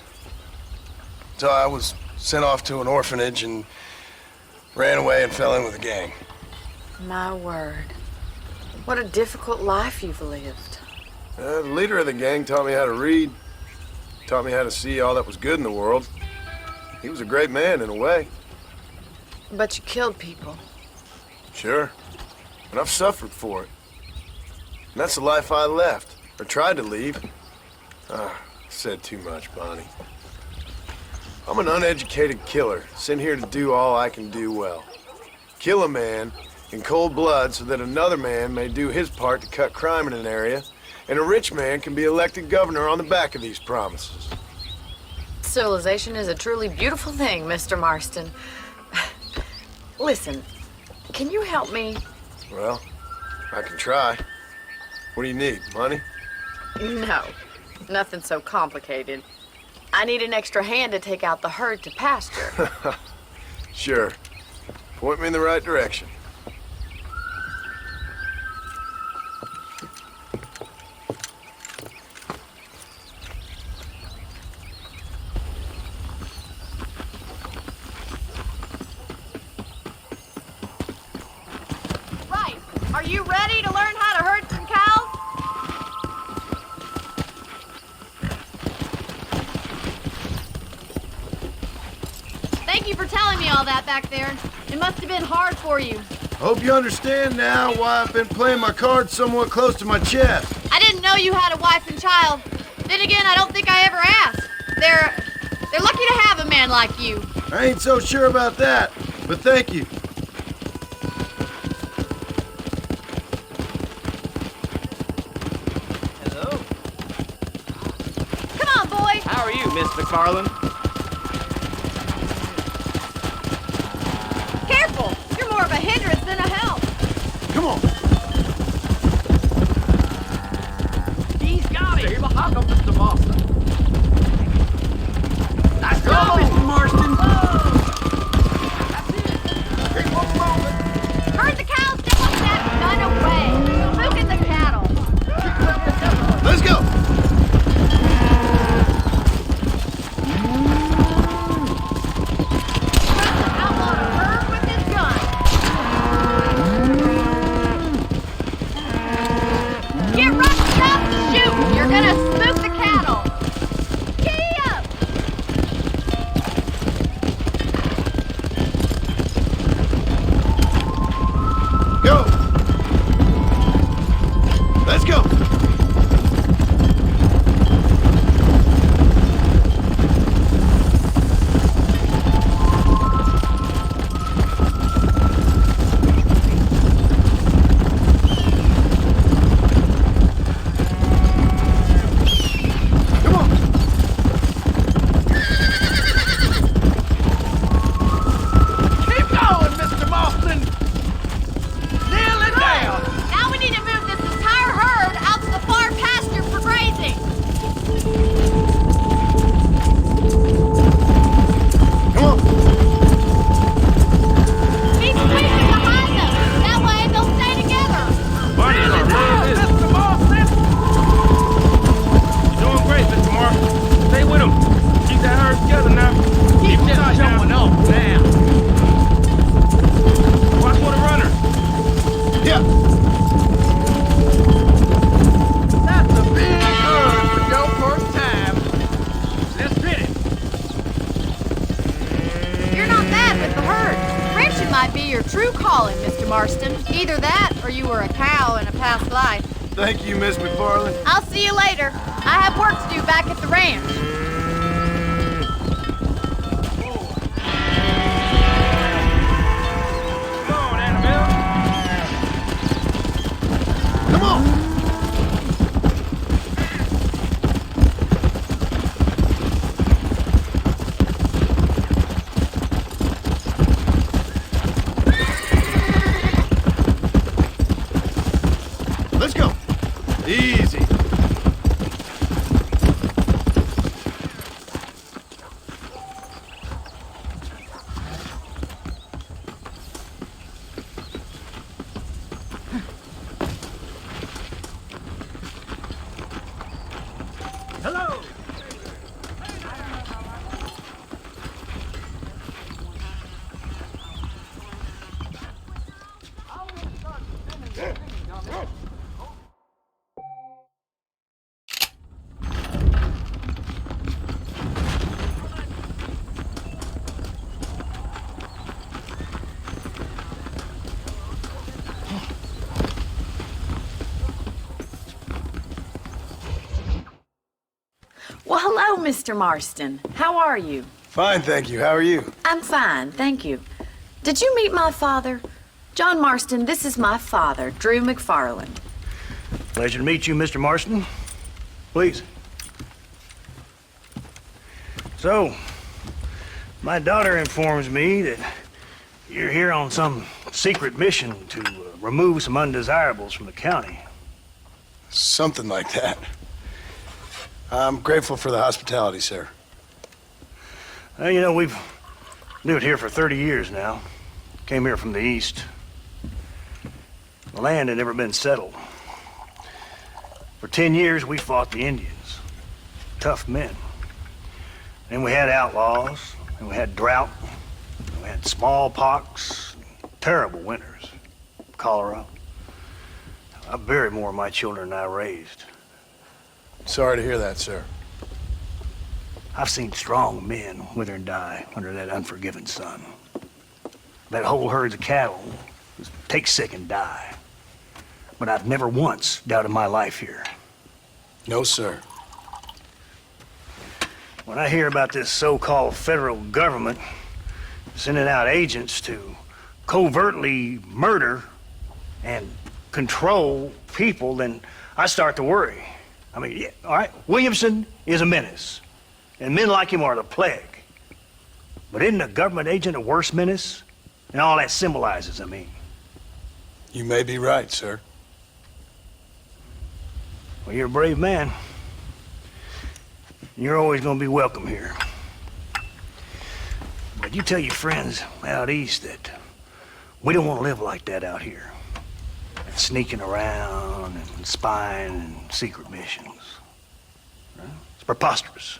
So I was sent off to an orphanage and ran away and fell in with a gang. My word. What a difficult life you've lived. The leader of the gang taught me how to read, taught me how to see all that was good in the world. He was a great man in a way. But you killed people. Sure. And I've suffered for it. And that's the life I left, or tried to leave. Said too much, Bonnie. I'm an uneducated killer, sent here to do all I can do well. Kill a man in cold blood so that another man may do his part to cut crime in an area, and a rich man can be elected governor on the back of these promises. Civilization is a truly beautiful thing, Mr. Marston. Listen, can you help me? Well, I can try. What do you need, money? No, nothing so complicated. I need an extra hand to take out the herd to pasture. Sure. Point me in the right direction. Right. Are you ready to learn how to herd some cows? Thank you for telling me all that back there. It must have been hard for you. Hope you understand now why I've been playing my cards somewhat close to my chest. I didn't know you had a wife and child. Then again, I don't think I ever asked. They're lucky to have a man like you. I ain't so sure about that, but thank you. Hello. Come on, boy. How are you, Miss McFarland? Careful. You're more of a hindrance than a help. Come on. He's got it. How come Mr. Marston? Nice go, Mr. Marston. That's it. Keep on moving. Herd the cows down with that gun away. Spooking the cattle. Let's go. Outlaw to herd with his gun. Get rushed up and shoot. You're gonna spook the cattle. Giddy up. Go. Let's go. Come on. Keep going, Mr. Marston. Nail it down. Now we need to move this entire herd out to the far pasture for grazing. Come on. Keep squeezing behind them. That way they'll stay together. Nail it down, Mr. Marston. Doing great, Mr. Mark. Stay with him. Keep that herd together now. Keep just showing off now. Watch for the runners. Yeah. That's a big herd for your first time. Let's hit it. You're not bad with the herd. Ranching might be your true calling, Mr. Marston. Either that or you were a cow in a past life. Thank you, Miss McFarland. I'll see you later. I have work to do back at the ranch. Come on, Annabelle. Come on. Let's go. Easy. Hello. Well, hello, Mr. Marston. How are you? Fine, thank you. How are you? I'm fine, thank you. Did you meet my father? John Marston, this is my father, Drew McFarland. Pleasure to meet you, Mr. Marston. Please. So, my daughter informs me that you're here on some secret mission to remove some undesirables from the county. Something like that. I'm grateful for the hospitality, sir. Well, you know, we've lived here for 30 years now. Came here from the east. The land had never been settled. For 10 years, we fought the Indians. Tough men. Then we had outlaws, and we had drought, and we had smallpox, terrible winters, cholera. I buried more of my children than I raised. Sorry to hear that, sir. I've seen strong men wither and die under that unforgiving sun. That whole herd's of cattle was take sick and die. But I've never once doubted my life here. No, sir. When I hear about this so-called federal government sending out agents to covertly murder and control people, then I start to worry. I mean, yeah, all right, Williamson is a menace, and men like him are the plague. But isn't a government agent a worse menace? And all that symbolizes, I mean. You may be right, sir. Well, you're a brave man. You're always gonna be welcome here. But you tell your friends out east that we don't want to live like that out here. Sneaking around and spying and secret missions. It's preposterous.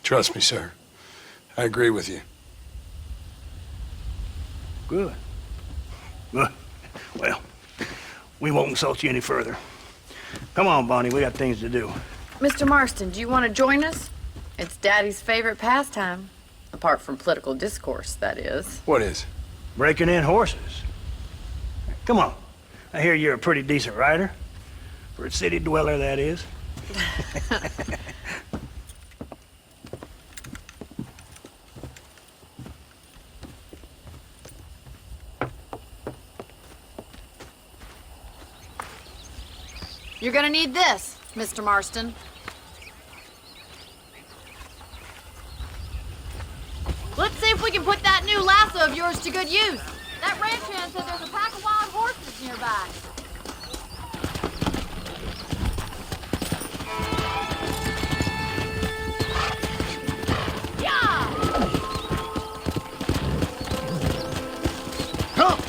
Trust me, sir. I agree with you. Good. Good. Well, we won't insult you any further. Come on, Bonnie, we got things to do. Mr. Marston, do you want to join us? It's Daddy's favorite pastime. Apart from political discourse, that is. What is? Breaking in horses. Come on. I hear you're a pretty decent rider. For a city dweller, that is. You're gonna need this, Mr. Marston. Let's see if we can put that new lasso of yours to good use. That ranch hand said there's a pack of wild horses nearby. Yeah! Come!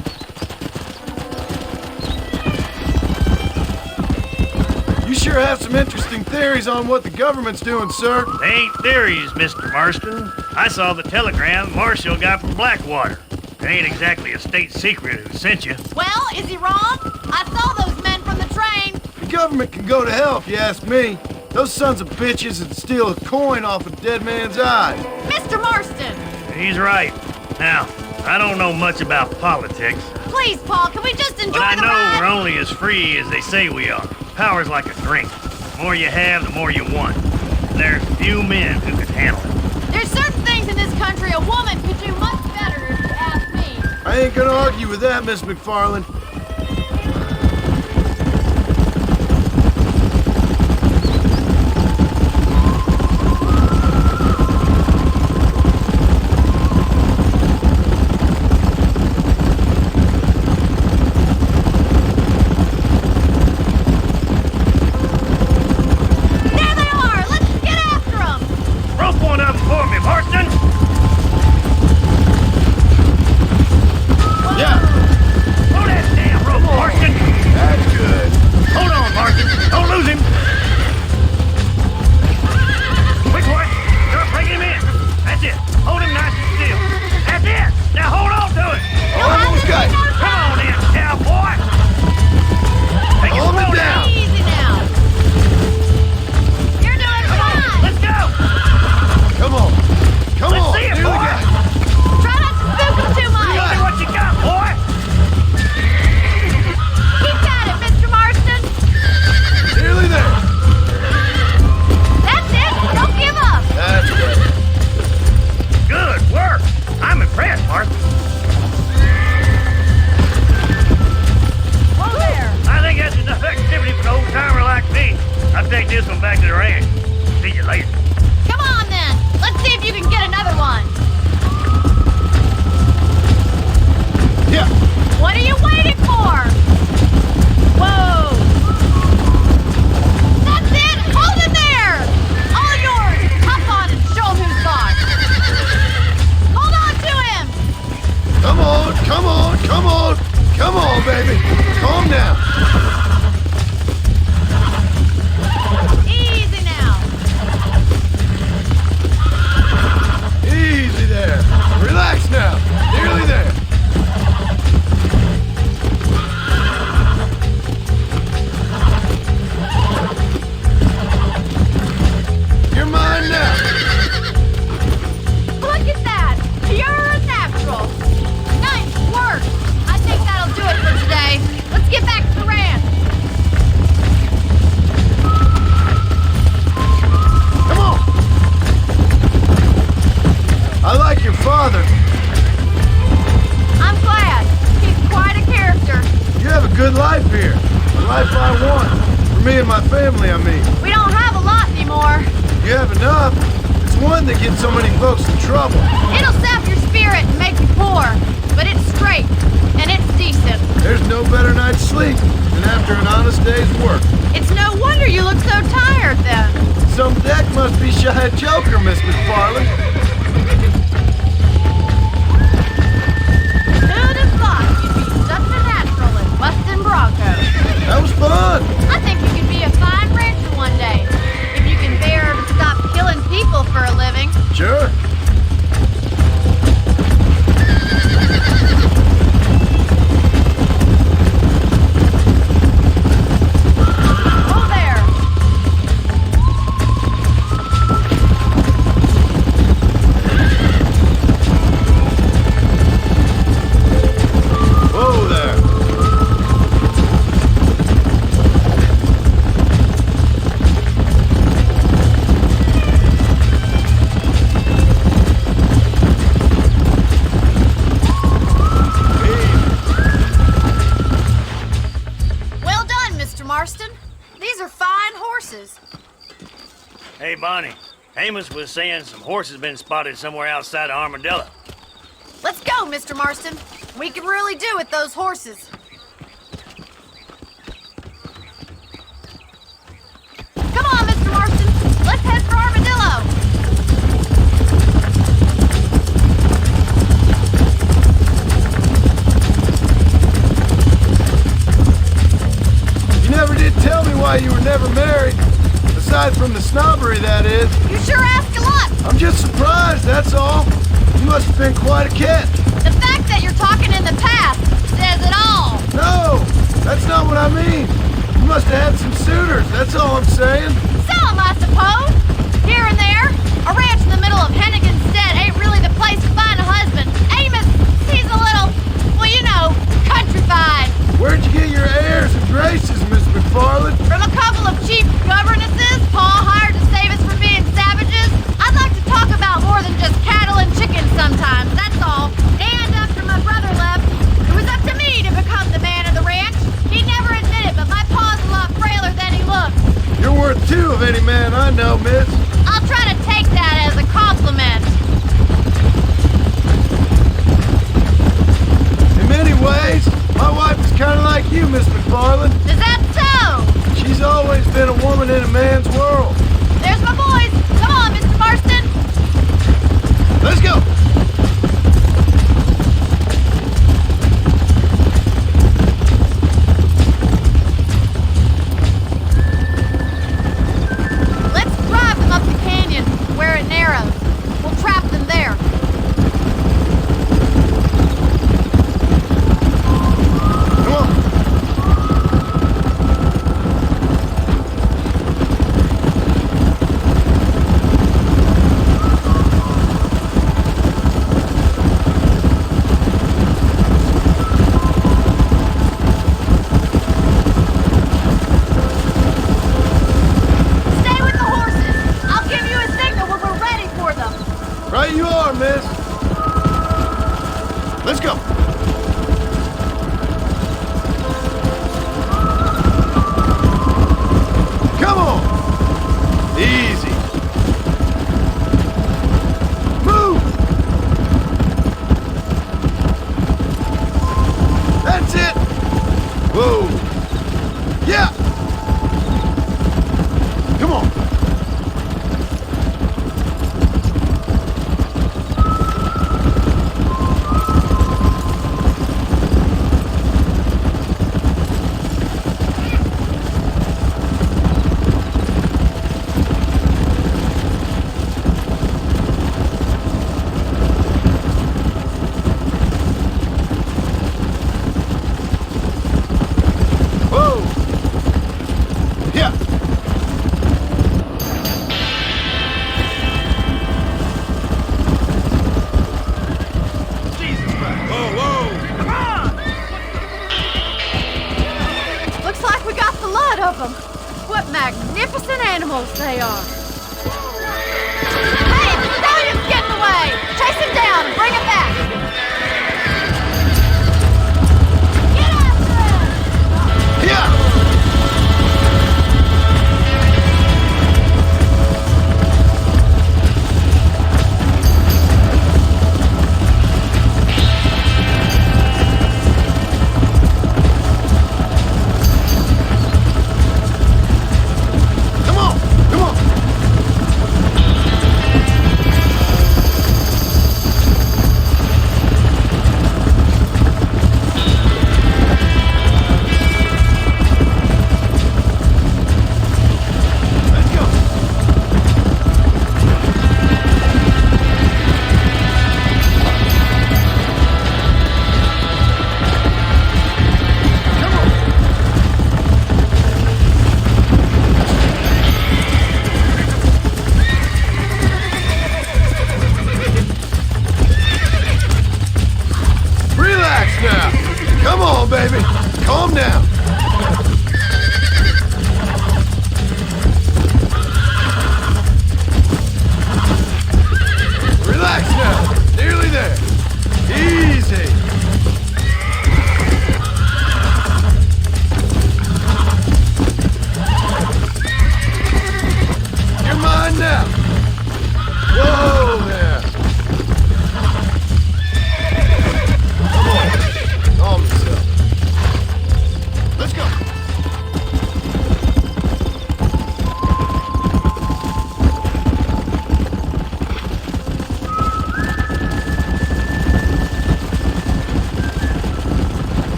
You sure have some interesting theories on what the government's doing, sir. They ain't theories, Mr. Marston. I saw the telegram Marshall got from Blackwater. It ain't exactly a state secret who sent you. Well, is he wrong? I saw those men from the train. The government can go to hell if you ask me. Those sons of bitches would steal a coin off a dead man's eye. Mr. Marston! He's right. Now, I don't know much about politics. Please, Paul, can we just enjoy But I the know ride? we're only as free as they say we are. Power's like a drink. The more you have, the more you want. And there's few men who can handle it. There's certain things in this country a woman could do much better, if you ask me. I ain't gonna argue with that, Miss McFarland. There they are! Let's get after them! Rope one up for me, Marston! Yeah. Slow that me and my family, I mean. We don't have a lot anymore. You have enough. It's one that gets so many folks in trouble. It'll sap your spirit and make you poor, but it's straight, and it's decent. There's no better night's sleep than after an honest day's work. It's no wonder you look so tired, then. Some deck must be shy at Joker, Miss McFarland. Who'd have thought you'd be such a natural at busting Broncos? That was fun. I think you could be a fine rancher one day, if you can bear to stop killing people for a living. Sure. Oh, there. Whoa there. Well done, Mr. Marston. These are fine horses. Hey, Bonnie. Amos was saying some horses been spotted somewhere outside of Armadillo. Let's go, Mr. Marston. We can really do with those horses. Come on, Mr. Marston. Let's head for Armadillo. You never did tell me why you were never married. Aside from the snobbery, that is. You sure ask a lot. I'm just surprised, that's all. You must have been quite a catch. The fact that you're talking in the past says it all. No, that's not what I mean. You must have had some suitors, that's all I'm saying. Some, I suppose. Here and there. A ranch in the middle of Hennigan's Stead ain't really the place to find a husband. Amos, he's a little, well, you know, countrified. Where'd you get your airs and graces, Miss McFarland? From a couple of cheap governesses Pa hired to save us from being savages. I'd like to talk about more than just cattle and chickens sometimes, that's all. And after my brother left, it was up to me to become the man of the ranch. He never admitted, but my pa's a lot frailer than he looks. You're worth two of any man I know, miss. I'll try to take that as a compliment. In many ways, my wife is kind of like you, Miss McFarland. Is that so? She's always been a woman in a man's world. There's my boys. Come on, Mr. Marston. Let's go. Let's drive them up the canyon where it narrows. We'll trap them there. Come on. Stay with the horses. I'll give you a signal when we're ready for them. Right you are, miss. Let's go. Come on. Easy. Move. That's it. Whoa. Yeah. Come on. Whoa. Yeah. Jesus Christ. Whoa, whoa. Come on! Looks like we got the lot of them. What magnificent animals they are. Hey, the stallion's getting away! Chase him down and bring him back! Get after him! Yeah.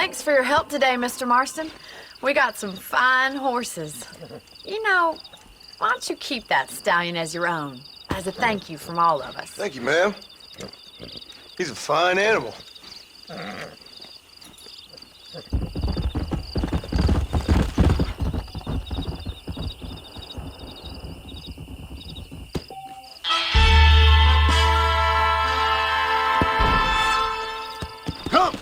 Thanks for your help today, Mr. Marston. We got some fine horses. You know, why don't you keep that stallion as your own, as a thank you from all of us? Thank you, ma'am. He's a fine animal. Come!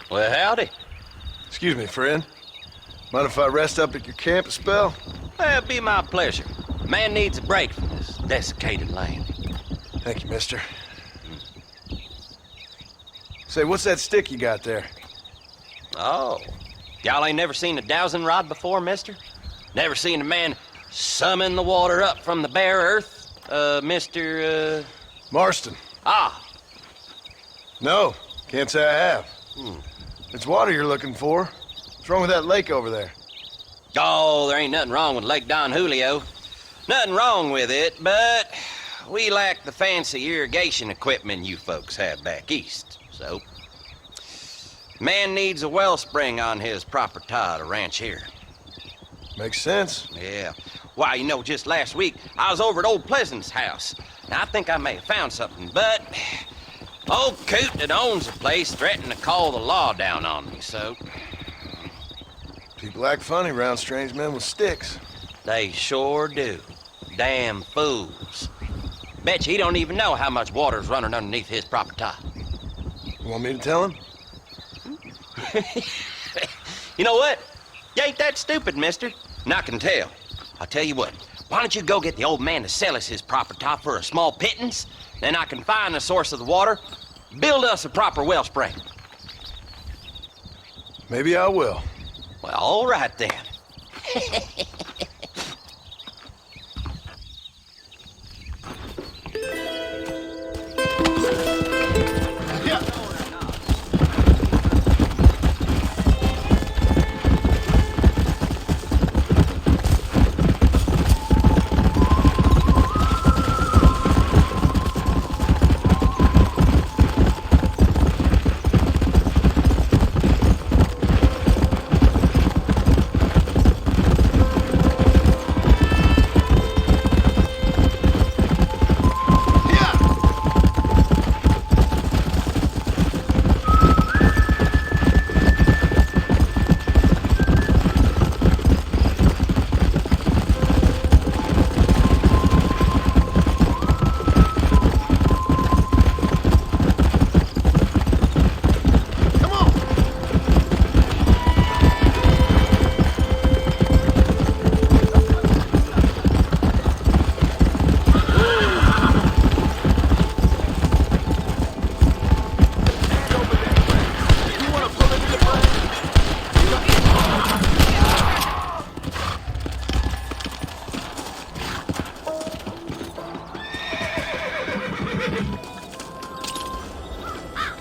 Well, howdy. Excuse me, friend. Mind if I rest up at your camp a spell? Well, it'd be my pleasure. Man needs a break from this desiccated land. Thank you, mister. Say, what's that stick you got there? Oh. Y'all ain't never seen a dowsing rod before, mister? Never seen a man summon the water up from the bare earth? Mr. Marston. Ah. No, can't say I have. It's water you're looking for. What's wrong with that lake over there? Oh, there ain't nothing wrong with Lake Don Julio. Nothing wrong with it, but we lack the fancy irrigation equipment you folks have back east, so... Man needs a wellspring on his property to ranch here. Makes sense. Yeah. Why, you know, just last week, I was over at Old Pleasant's house. Now, I think I may have found something, but... Old coot that owns the place threatened to call the law down on me, so... People act funny around strange men with sticks. They sure do. Damn fools. Bet you he don't even know how much water's running underneath his property. You want me to tell him? You know what? You ain't that stupid, mister. And I can tell. I'll tell you what. Why don't you go get the old man to sell us his property for a small pittance? Then I can find the source of the water, build us a proper wellspring. Maybe I will. Well, all right then.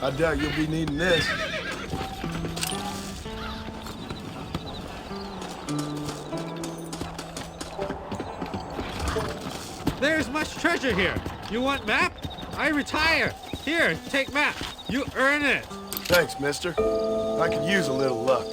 I doubt you'll be needing this. There's much treasure here. You want map? I retire. Here, take map. You earn it. Thanks, mister. I could use a little luck.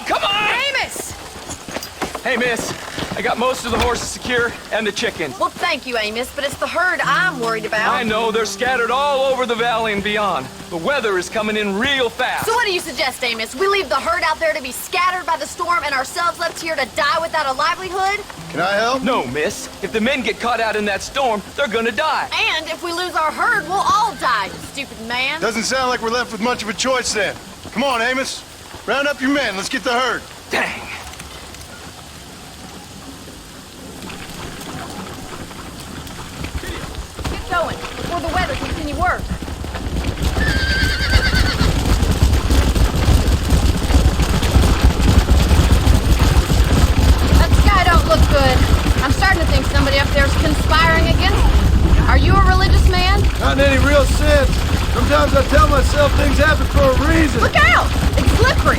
Come on. Hey, miss. I got most of the horses secure and the chickens. Well, thank you, Amos, but it's the herd I'm worried about. I know. They're scattered all over the valley and beyond. The weather is coming in real fast. So what do you suggest, Amos? We leave the herd out there to be scattered by the storm and ourselves left here to die without a livelihood? Can I help? No, miss. If the men get caught out in that storm, they're gonna die. And if we lose our herd, we'll all die, you stupid man. Doesn't sound like we're left with much of a choice then. Come on, Amos. Round up your men. Let's get the herd. Dang. Going before the weather gets any worse. That sky don't look good. I'm starting to think somebody up there's conspiring against me. Are you a religious man? Not in any real sense. Sometimes I tell myself things happen for a reason. Look out! It's slippery.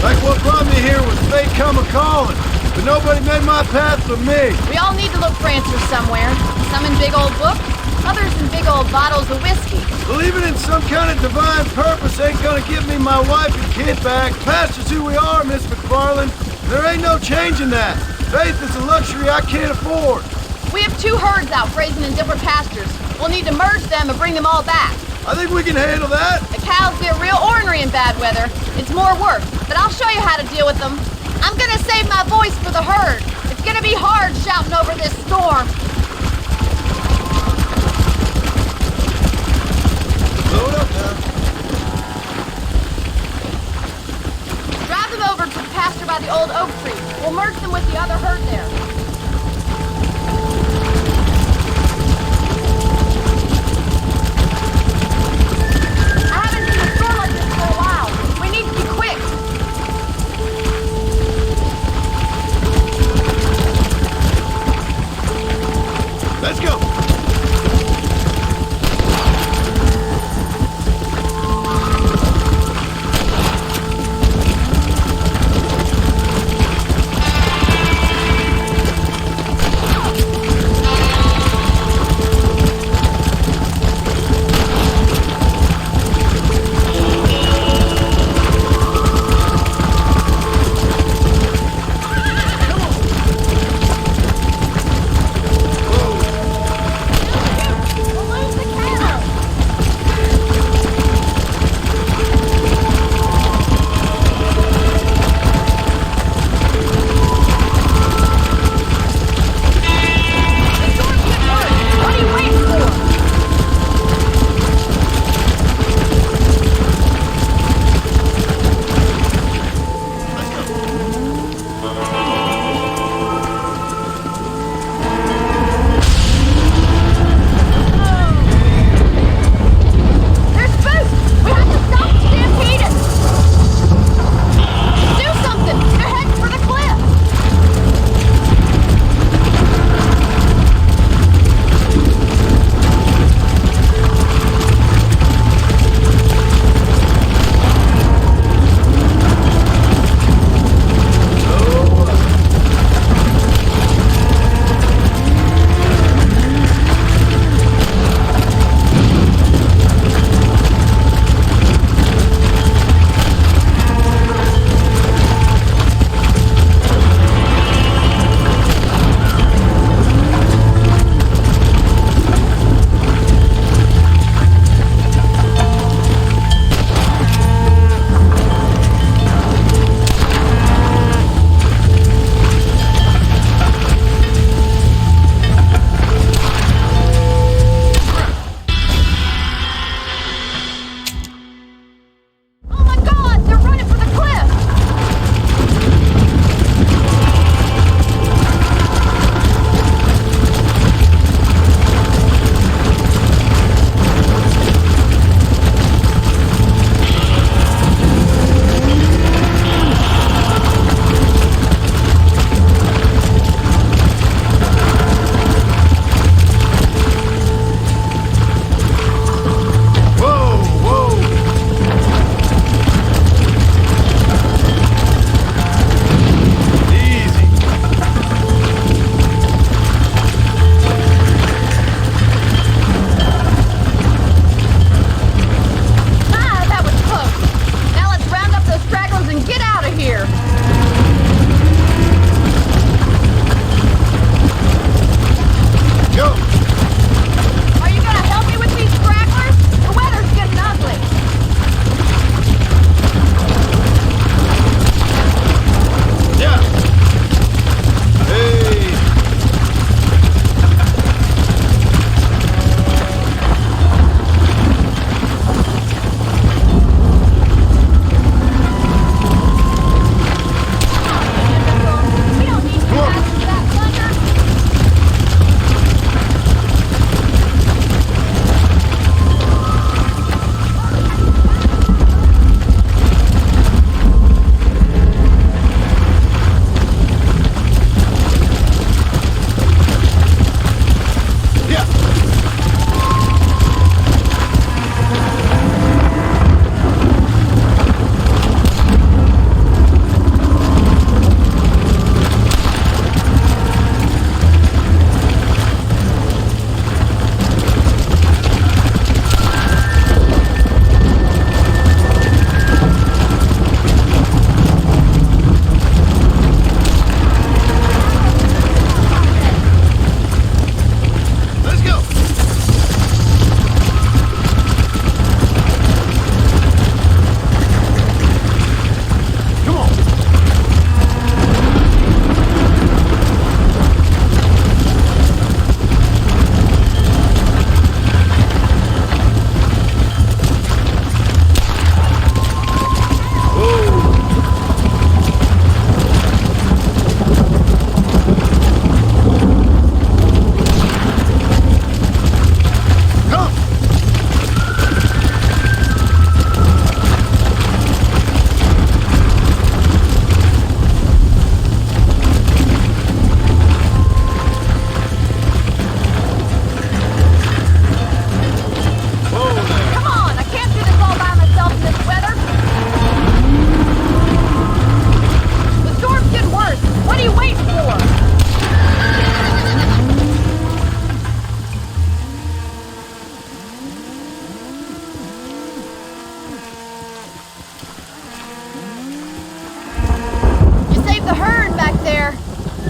Like what brought me here was fate come a-calling. But nobody made my path for me. We all need to look for answers somewhere. Some in big old books, others in big old bottles of whiskey. Believing in some kind of divine purpose ain't gonna give me my wife and kid back. Past is who we are, Miss McFarland. There ain't no changing that. Faith is a luxury I can't afford. We have 2 herds out grazing in different pastures. We'll need to merge them and bring them all back. I think we can handle that. The cows get real ornery in bad weather. It's more work, but I'll show you how to deal with them. I'm gonna save my voice for the herd. It's gonna be hard shouting over this storm. Load up now. Drive them over to the pasture by the old oak tree. We'll merge them with the other herd there. I haven't seen a storm like this for a while. We need to be quick. Let's go.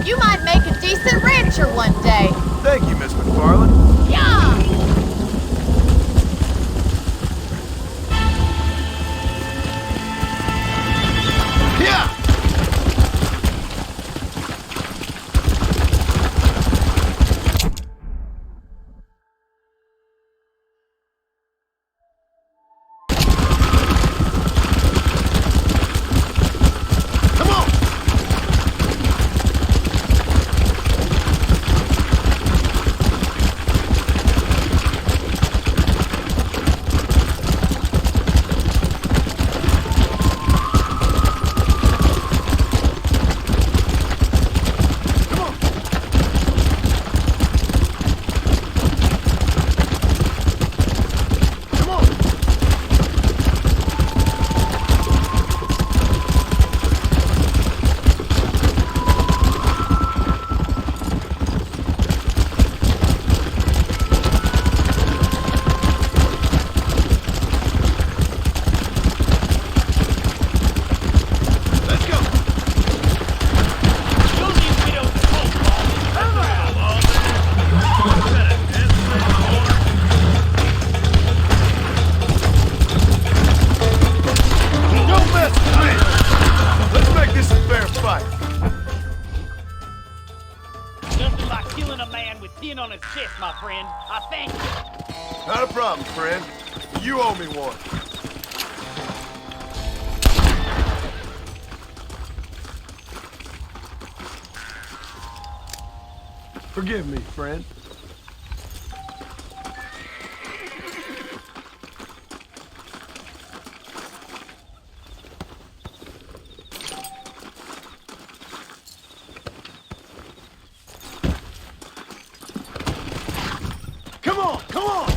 You might make a decent rancher one day. Thank you, Miss McFarland. Yeah! Yeah! Not a problem, friend. You owe me one. Forgive me, friend. Come on, come on!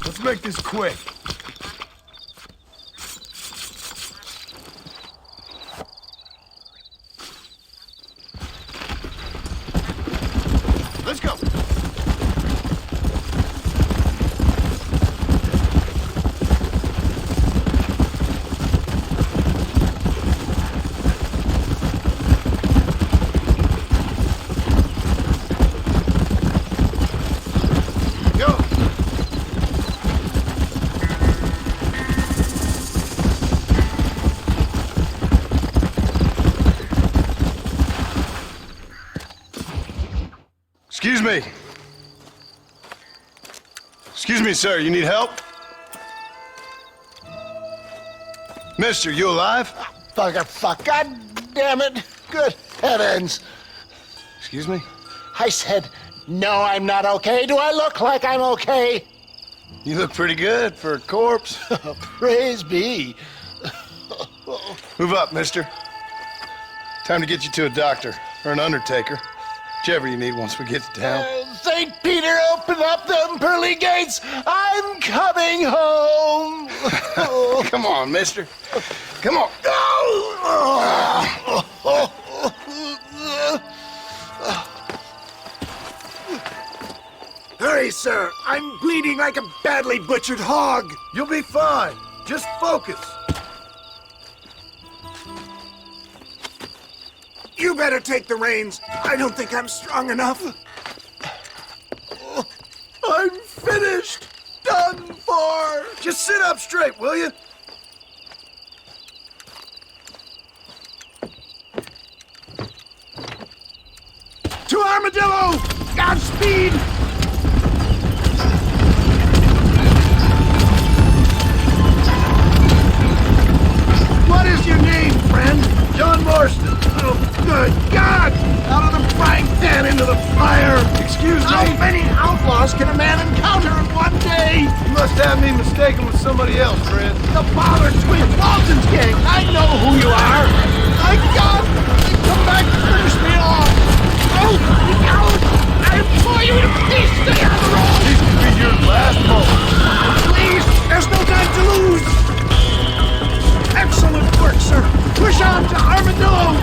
Let's make this quick. Let's go. Excuse me. Excuse me, sir. You need help? Mister, you alive? Fuck. God damn it. Good heavens. Excuse me? I said, no, I'm not okay. Do I look like I'm okay? You look pretty good for a corpse. Praise be. Move up, mister. Time to get you to a doctor or an undertaker. Whichever you need once we get to town. St. Peter, open up them pearly gates. I'm coming home. Come on, mister. Come on. Hurry, sir. I'm bleeding like a badly butchered hog. You'll be fine. Just focus. You better take the reins. I don't think I'm strong enough. I'm finished. Just sit up straight, will you? To Armadillo! Godspeed! What is your name, friend? John Marston. Oh, good God! Out of the frying pan into the fire! Excuse me? How many outlaws can a man encounter in one day? You must have me mistaken with somebody else, friend. The Father Twin Walton's gang! I know who you are! My God! Come back to finish me off! Oh, you coward! I implore you to please stay on the road! These could be your last moment. Please! There's no time to lose! Excellent work, sir! Push on to Armadillo!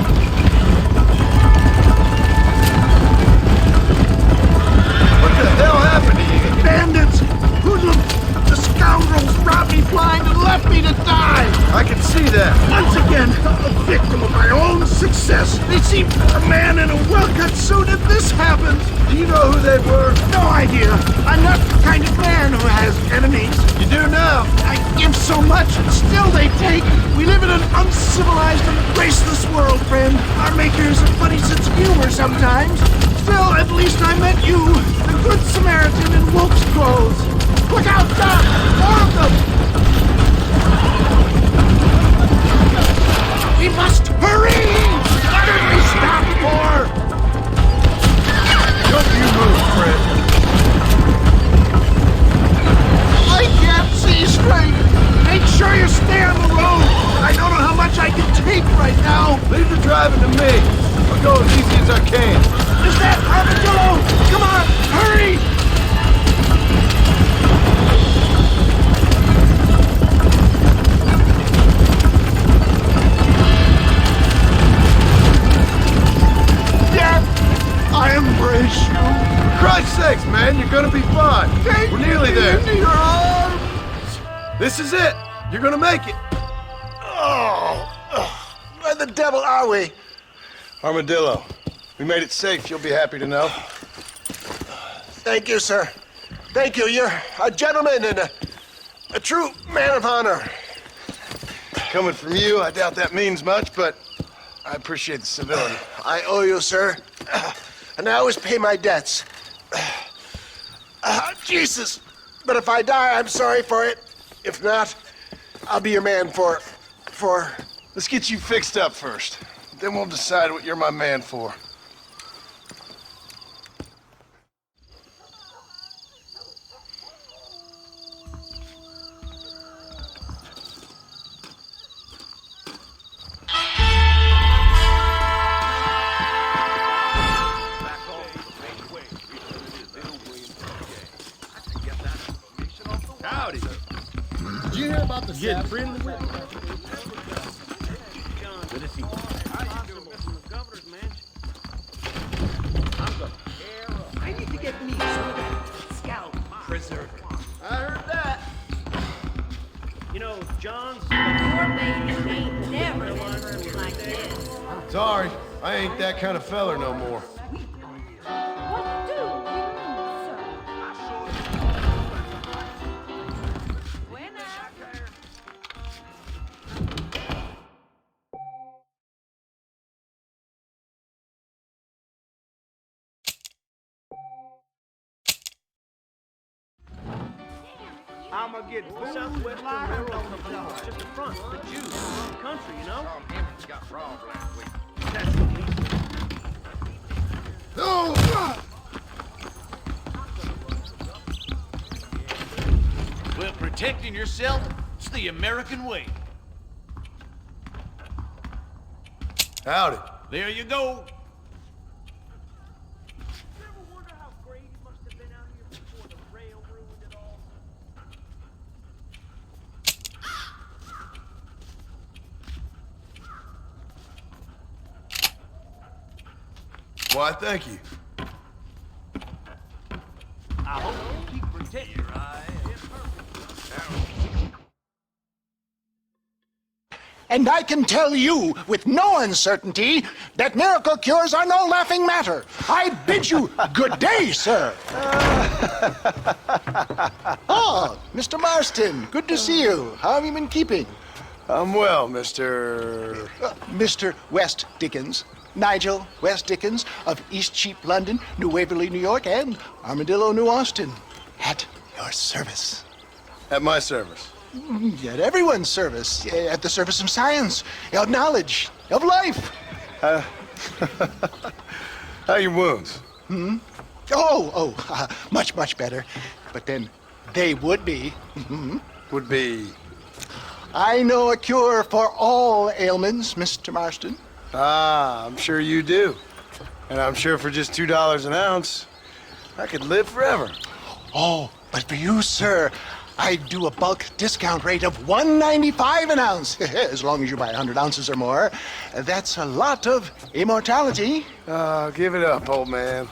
What the hell happened to you? Bandits! Hoodlums! The scoundrels robbed me blind and left me to die! I can see that. Once again, a victim of my own success. They seemed a man in a well-cut suit and this happens. Do you know who they were? No idea. I'm not the kind of man who has enemies. You do now. I give so much and still they take. We live in an uncivilized and graceless world, friend. Our makers a funny sense of humor sometimes. Still, at least I met you, the good Samaritan in wolf's clothes. Look out, Doc! More of them! We must hurry! What did we stop for? Don't you move, Fred. I can't see straight. Make sure you stay on the road. I don't know how much I can take right now. Leave the driving to me. I'll go as easy as I can. Is that Armadillo? Come on, hurry! I embrace you. For Christ's sakes, man, you're gonna be fine. We're nearly there. Into your arms. This is it. You're gonna make it. Where the devil are we? Armadillo. We made it safe, you'll be happy to know. Thank you, sir. Thank you. You're a gentleman and a true man of honor. Coming from you, I doubt that means much, but I appreciate the civility. I owe you, sir. And I always pay my debts. Jesus. But if I die, I'm sorry for it. If not, I'll be your man for... Let's get you fixed up first. Then we'll decide what you're my man for. Howdy. Did you hear about the Getting Sabbath? friendly with Good to see you. I need to get me some of that scout preserver. I heard that. You know, John's... Your baby ain't never been like this. Sorry, I ain't that kind of feller no more. What do you mean, sir? I'm gonna get Southwestern Railroad Company just the front, the Jews, the country, you know? Got robbed last week. That's the least. Well, protecting yourself, it's the American way. Howdy. There you go. Why, thank you. I hope you keep protecting your eyes. And I can tell you with no uncertainty that miracle cures are no laughing matter. I bid you good day, sir. Oh, Mr. Marston, good to see you. How have you been keeping? I'm well, Mr. Mr. West Dickens. Nigel West Dickens of East Cheap, London, New Waverly, New York, and Armadillo, New Austin. At your service. At my service. At everyone's service. At the service of science, of knowledge, of life. How are your wounds? Much, much better. But then they would be. Would be? I know a cure for all ailments, Mr. Marston. Ah, I'm sure you do. And I'm sure for just $2 an ounce, I could live forever. Oh, but for you, sir, I do a bulk discount rate of $1.95 an ounce. As long as you buy 100 ounces or more. That's a lot of immortality. Give it up, old man.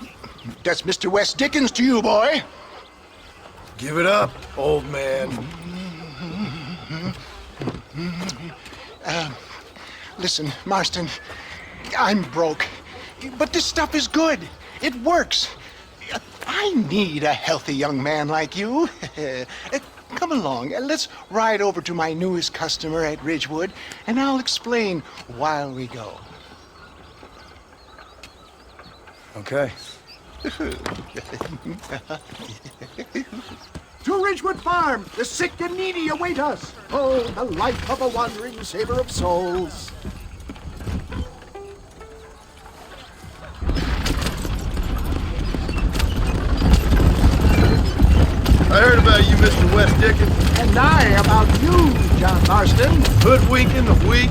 That's Mr. West Dickens to you, boy. Give it up, old man. Listen, Marston, I'm broke. But this stuff is good. It works. I need a healthy young man like you. Come along, let's ride over to my newest customer at Ridgewood, and I'll explain while we go. Okay. To Ridgewood Farm, the sick and needy await us. Oh, the life of a wandering saver of souls. I heard about you, Mr. West Dickens. And I about you, John Marston. Hoodwinking the weak,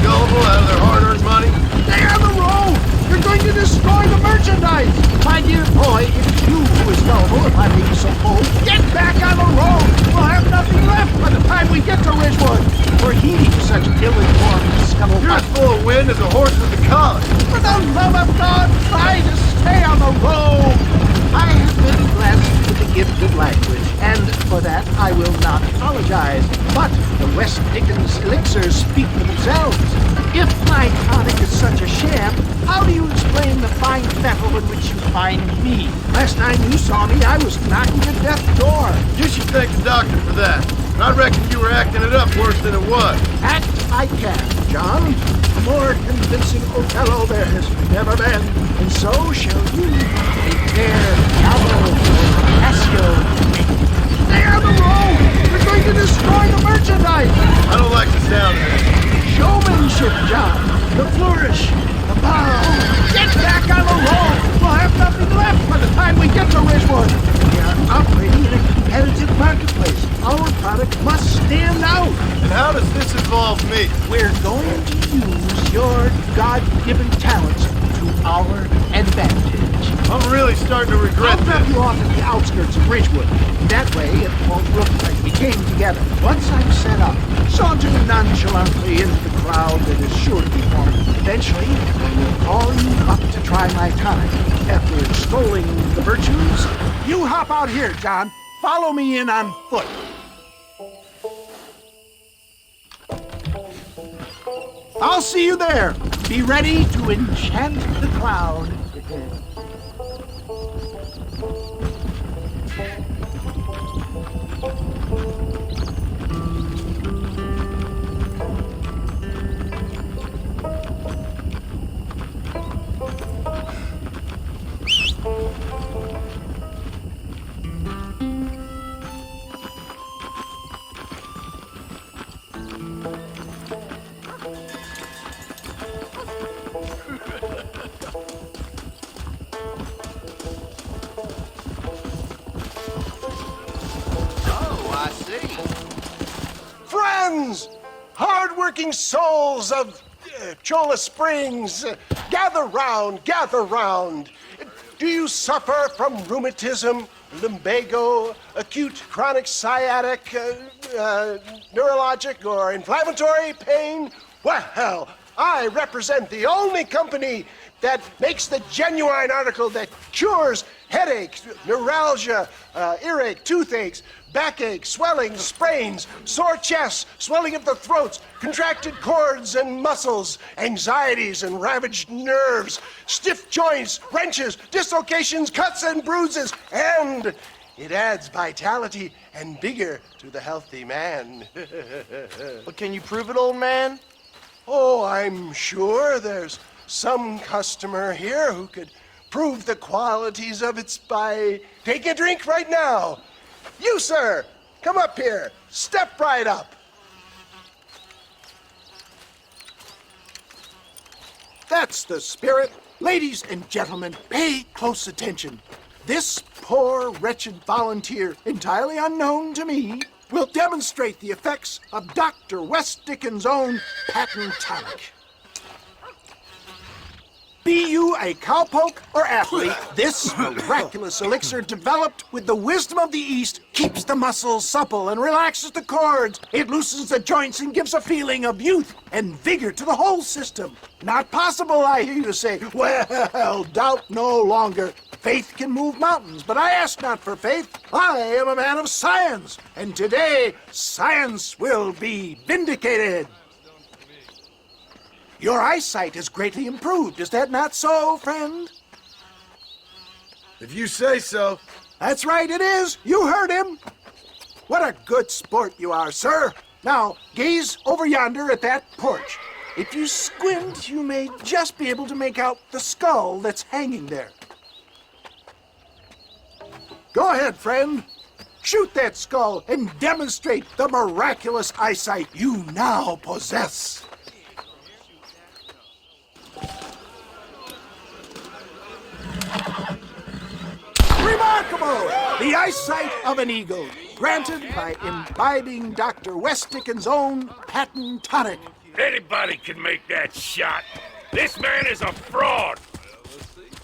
gullible out of their hard-earned money. Stay on the road! You're going to destroy the merchandise! My dear boy, it's you who is gullible, if I'm being so bold. Get back on the road! We'll have nothing left by the time we get to Ridgewood. We're heeding such ill-informed scuttlebutt. You're as full of wind as a horse with a collar. For the love of God, try to stay on the road! I have been blessed with the gift of language, and for that I will not apologize. But the West Dickens elixirs speak for themselves. If my tonic is such a sham, how do you explain the fine fettle in which you find me? Last time you saw me, I was knocking at death's door. You should thank the doctor for that. I reckon you were acting it up worse than it was. Act I can, John. A more convincing Othello there has never been. And so shall you. Prepare Diablo or Cassio. Stay on the road! We're going to destroy the merchandise! I don't like the sound of it. Showmanship, John. The flourish. The bow. Get back on the road! We'll have nothing left by the time we get to Ridgewood. We are operating in a competitive marketplace. Our product must stand out. And how does this involve me? We're going to use your God-given talents to our advantage. I'm really starting to regret I'll drop you off at the outskirts of Ridgewood. That way it won't look like we came together. Once I'm set up, saunter nonchalantly into the crowd that is sure to be forming. Eventually, I will call you up to try my time. After extolling the virtues, you hop out here, John. Follow me in on foot. I'll see you there. Be ready to enchant the crowd. Friends, hard-working souls of Cholla Springs, gather round, gather round. Do you suffer from rheumatism, lumbago, acute chronic sciatic, neurologic, or inflammatory pain? Well, I represent the only company that makes the genuine article that cures headaches, neuralgia, earache, toothaches, backache, swelling, sprains, sore chests, swelling of the throats, contracted cords and muscles, anxieties and ravaged nerves, stiff joints, wrenches, dislocations, cuts and bruises, and it adds vitality and vigor to the healthy man. But can you prove it, old man? Oh, I'm sure there's some customer here who could prove the qualities of it by taking a drink right now. You, sir, come up here. Step right up. That's the spirit. Ladies and gentlemen, pay close attention. This poor, wretched volunteer, entirely unknown to me, will demonstrate the effects of Dr. West Dickens' own patent tonic. Be you a cowpoke or athlete, this miraculous elixir developed with the wisdom of the East keeps the muscles supple and relaxes the cords. It loosens the joints and gives a feeling of youth and vigor to the whole system. Not possible, I hear you say. Well, doubt no longer. Faith can move mountains, but I ask not for faith. I am a man of science, and today science will be vindicated. Your eyesight has greatly improved. Is that not so, friend? If you say so. That's right, it is. You heard him. What a good sport you are, sir. Now, gaze over yonder at that porch. If you squint, you may just be able to make out the skull that's hanging there. Go ahead, friend. Shoot that skull and demonstrate the miraculous eyesight you now possess. Remarkable! The eyesight of an eagle, granted by imbibing Dr. West Dickens' own patent tonic. Anybody can make that shot. This man is a fraud.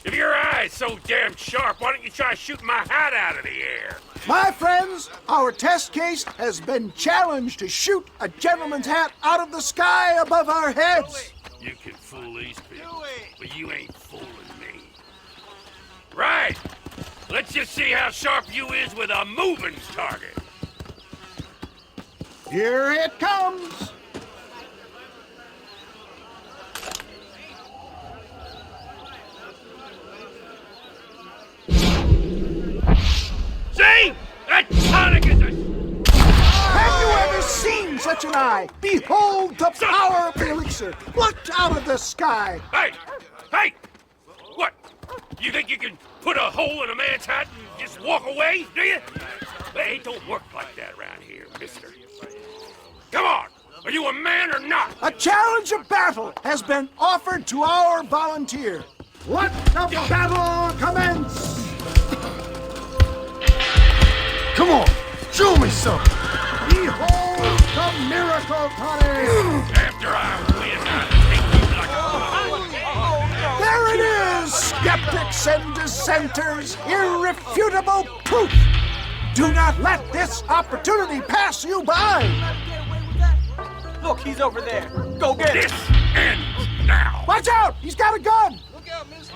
If your eye's so damn sharp, why don't you try shooting my hat out of the air? My friends, our test case has been challenged to shoot a gentleman's hat out of the sky above our heads. You can fool these people, but you ain't fooling me. Right! Let's just see how sharp you is with a moving target. Here it comes. See? That tonic is a... Have you ever seen such an eye? Behold the power of the elixir, plucked out of the sky. Hey! Hey! What? You think you can put a hole in a man's hat and just walk away, do you? Hey, it don't work like that around here, mister. Come on! Are you a man or not? A challenge of battle has been offered to our volunteer. Let the battle commence! Come on, show me something. Behold the miracle tonic! After I win, I'll take you like a... There it is, skeptics and dissenters, irrefutable proof. Do not let this opportunity pass you by. Look, he's over there. Go get him. This ends now. Watch out, he's got a gun.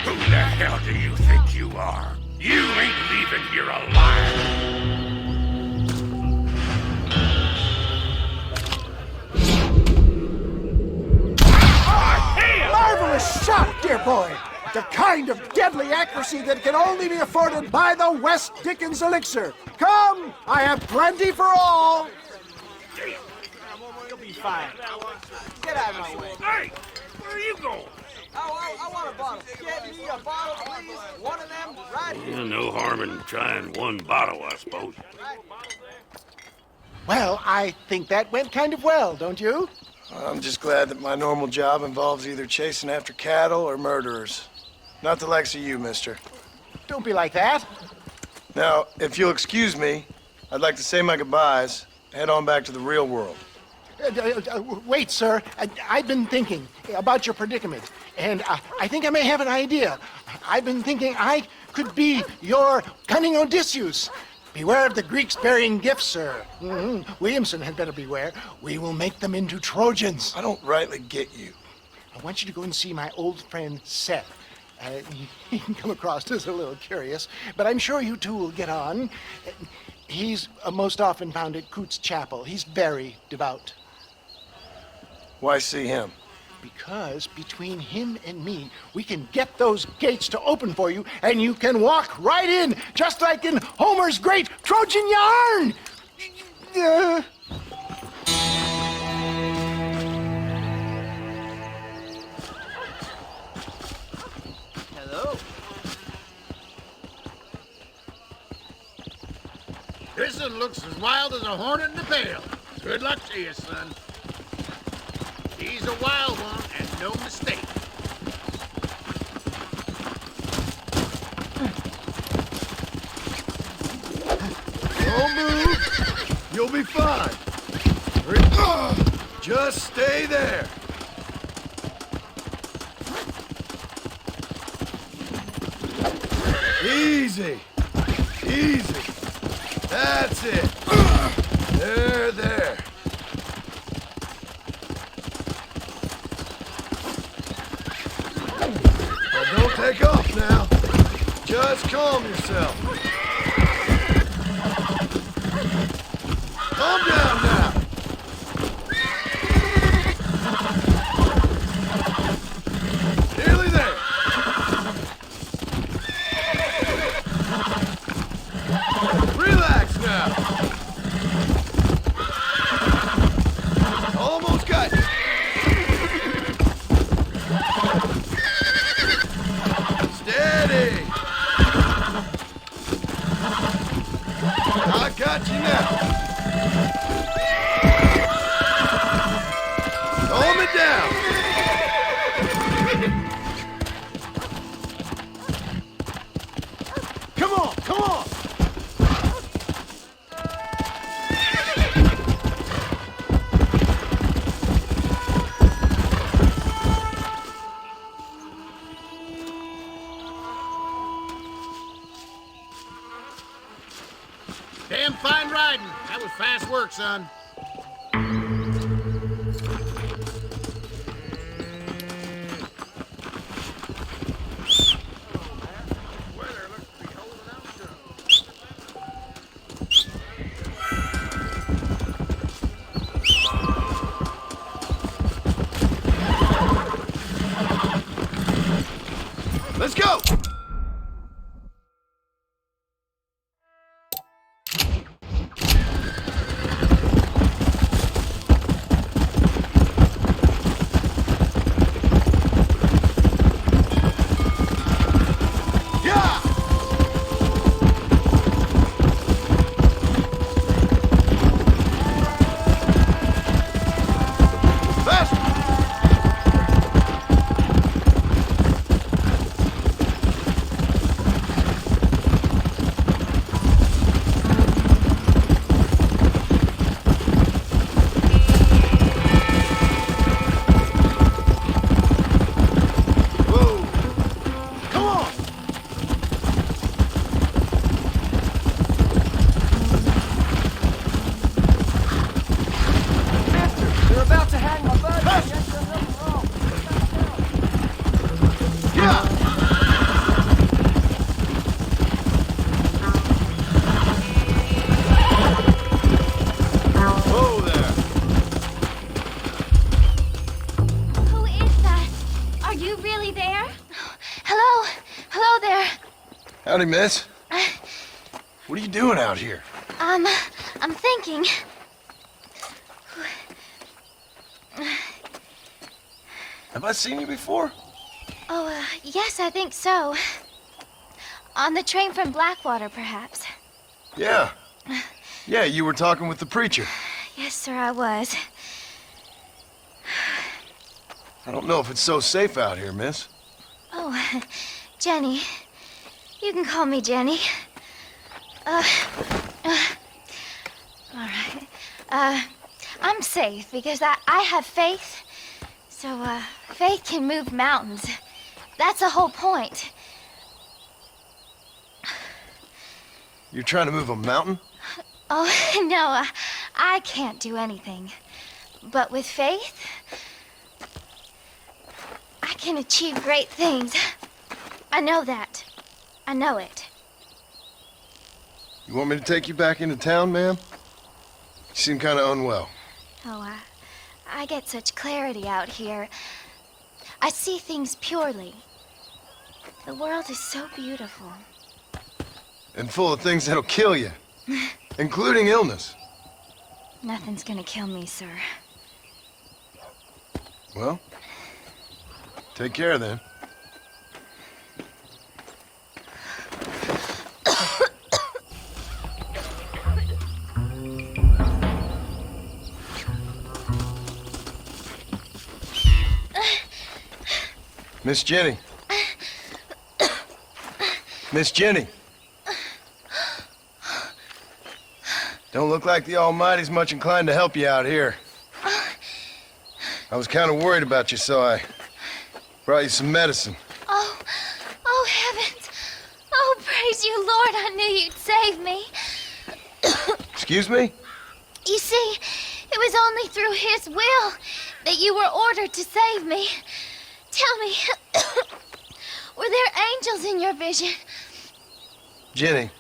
Who the hell do you think you are? You ain't leaving here alive. Marvelous shot, dear boy. The kind of deadly accuracy that can only be afforded by the West Dickens elixir. Come, I have plenty for all. You'll be fine. Get out of my way. Hey, where are you going? I want a bottle. Get me a bottle, please. One of them right here. Yeah, no harm in trying one bottle, I suppose. Well, I think that went kind of well, don't you? I'm just glad that my normal job involves either chasing after cattle or murderers. Not the likes of you, mister. Don't be like that. Now, if you'll excuse me, I'd like to say my goodbyes, head on back to the real world. Wait, sir. I've been thinking about your predicament, and I think I may have an idea. I've been thinking I could be your cunning Odysseus. Beware of the Greeks bearing gifts, sir. Williamson had better beware. We will make them into Trojans. I don't rightly get you. I want you to go and see my old friend Seth. He can come across as a little curious, but I'm sure you two will get on. He's most often found at Coots Chapel. He's very devout. Why see him? Because between him and me, we can get those gates to open for you, and you can walk right in, just like in Homer's great Trojan yarn! Hello. This one looks as wild as a hornet in the pail. Good luck to you, son. He's a wild one, and no mistake. Don't move. You'll be fine. Just stay there. Easy. Easy. That's it. There. Now don't take off now. Just calm yourself. Calm down now. Nearly there. Relax now. Almost got you. Steady. I got you now. Calm it down. Come on, come on. Damn fine riding. That was fast work, son. Let's go! Howdy, miss. What are you doing out here? I'm thinking. Have I seen you before? Oh, yes, I think so. On the train from Blackwater, perhaps. Yeah. Yeah, you were talking with the preacher. Yes, sir, I was. I don't know if it's so safe out here, miss. Oh, Jenny. You can call me Jenny. All right. I'm safe because I have faith. So, faith can move mountains. That's the whole point. You're trying to move a mountain? Oh, no, I can't do anything. But with faith, I can achieve great things. I know that. I know it. You want me to take you back into town, ma'am? You seem kind of unwell. Oh, I get such clarity out here. I see things purely. The world is so beautiful. And full of things that'll kill you. Including illness. Nothing's gonna kill me, sir. Well, take care then. Miss Jenny. Miss Jenny. Don't look like the Almighty's much inclined to help you out here. I was kind of worried about you, so I brought you some medicine. Oh, heavens. Oh, praise you, Lord. I knew you'd save me. Excuse me? You see, it was only through his will that you were ordered to save me. Tell me, were there angels in your vision? Jenny,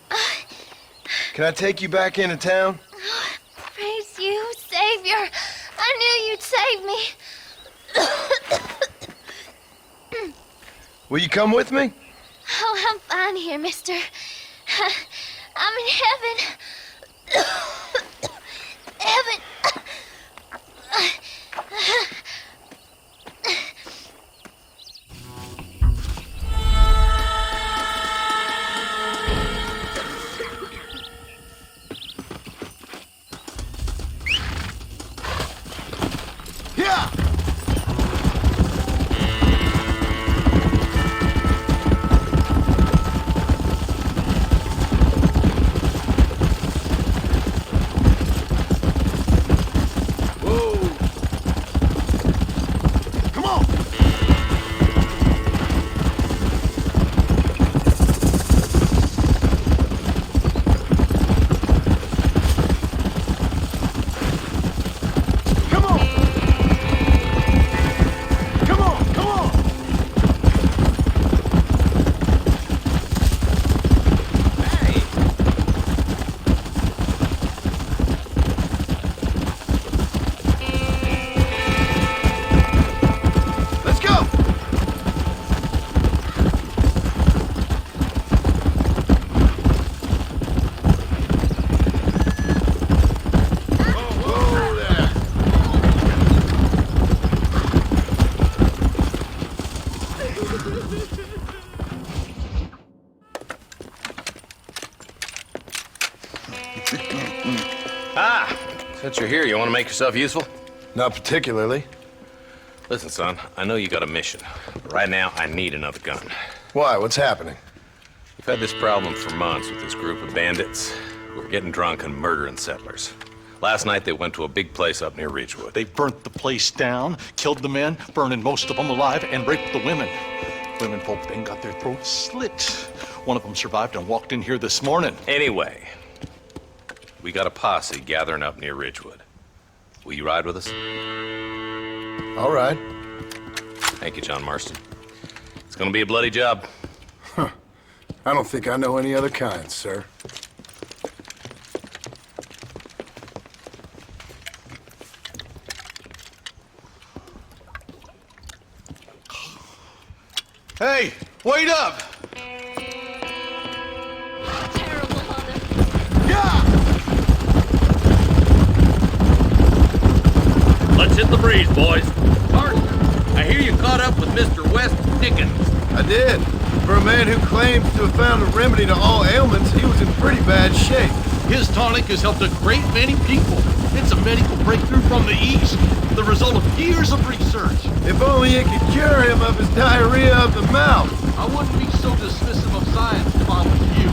can I take you back into town? Oh, praise you, Savior. I knew you'd save me. Will you come with me? Oh, I'm fine here, mister. I'm in heaven. Heaven. Since you're here, you want to make yourself useful? Not particularly. Listen, son, I know you got a mission. But right now, I need another gun. Why? What's happening? We've had this problem for months with this group of bandits who were getting drunk and murdering settlers. Last night, they went to a big place up near Ridgewood. They burnt the place down, killed the men, burning most of them alive, and raped the women. Women folk then got their throats slit. One of them survived and walked in here this morning. Anyway, we got a posse gathering up near Ridgewood. Will you ride with us? All right. Thank you, John Marston. It's gonna be a bloody job. Huh. I don't think I know any other kind, sir. Hey, wait up! Terrible mother. Let's hit the breeze, boys. Marston, I hear you caught up with Mr. West Dickens. I did. For a man who claims to have found a remedy to all ailments, he was in pretty bad shape. His tonic has helped a great many people. It's a medical breakthrough from the East, the result of years of research. If only it could cure him of his diarrhea of the mouth. I wouldn't be so dismissive of science if I was you.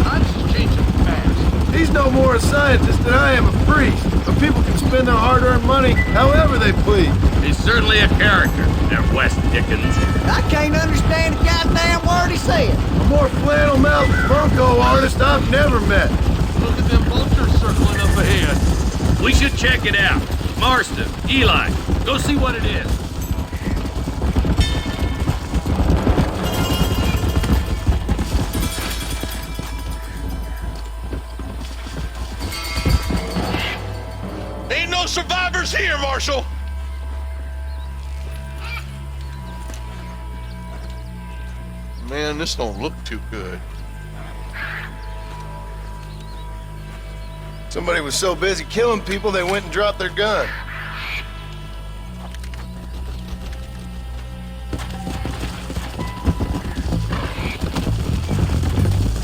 Times is changing fast. He's no more a scientist than I am a priest. But people can spend their hard-earned money however they please. He's certainly a character, that West Dickens. I can't understand a goddamn word he said. A more flannel-mouthed bunko artist I've never met. Look at them vultures circling up ahead. We should check it out. Marston, Eli, go see what it is. here, Marshal! Man, this don't look too good. Somebody was so busy killing people, they went and dropped their gun.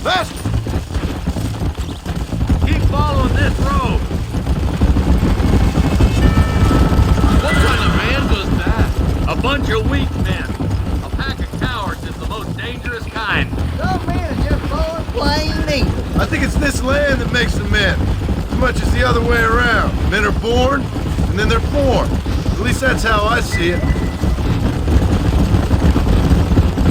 Master! Keep following this road. What kind of man was that? A bunch of weak men. A pack of cowards is the most dangerous kind. Some men are just born plain evil. I think it's this land that makes them men. As much as the other way around. Men are born, and then they're formed. At least that's how I see it.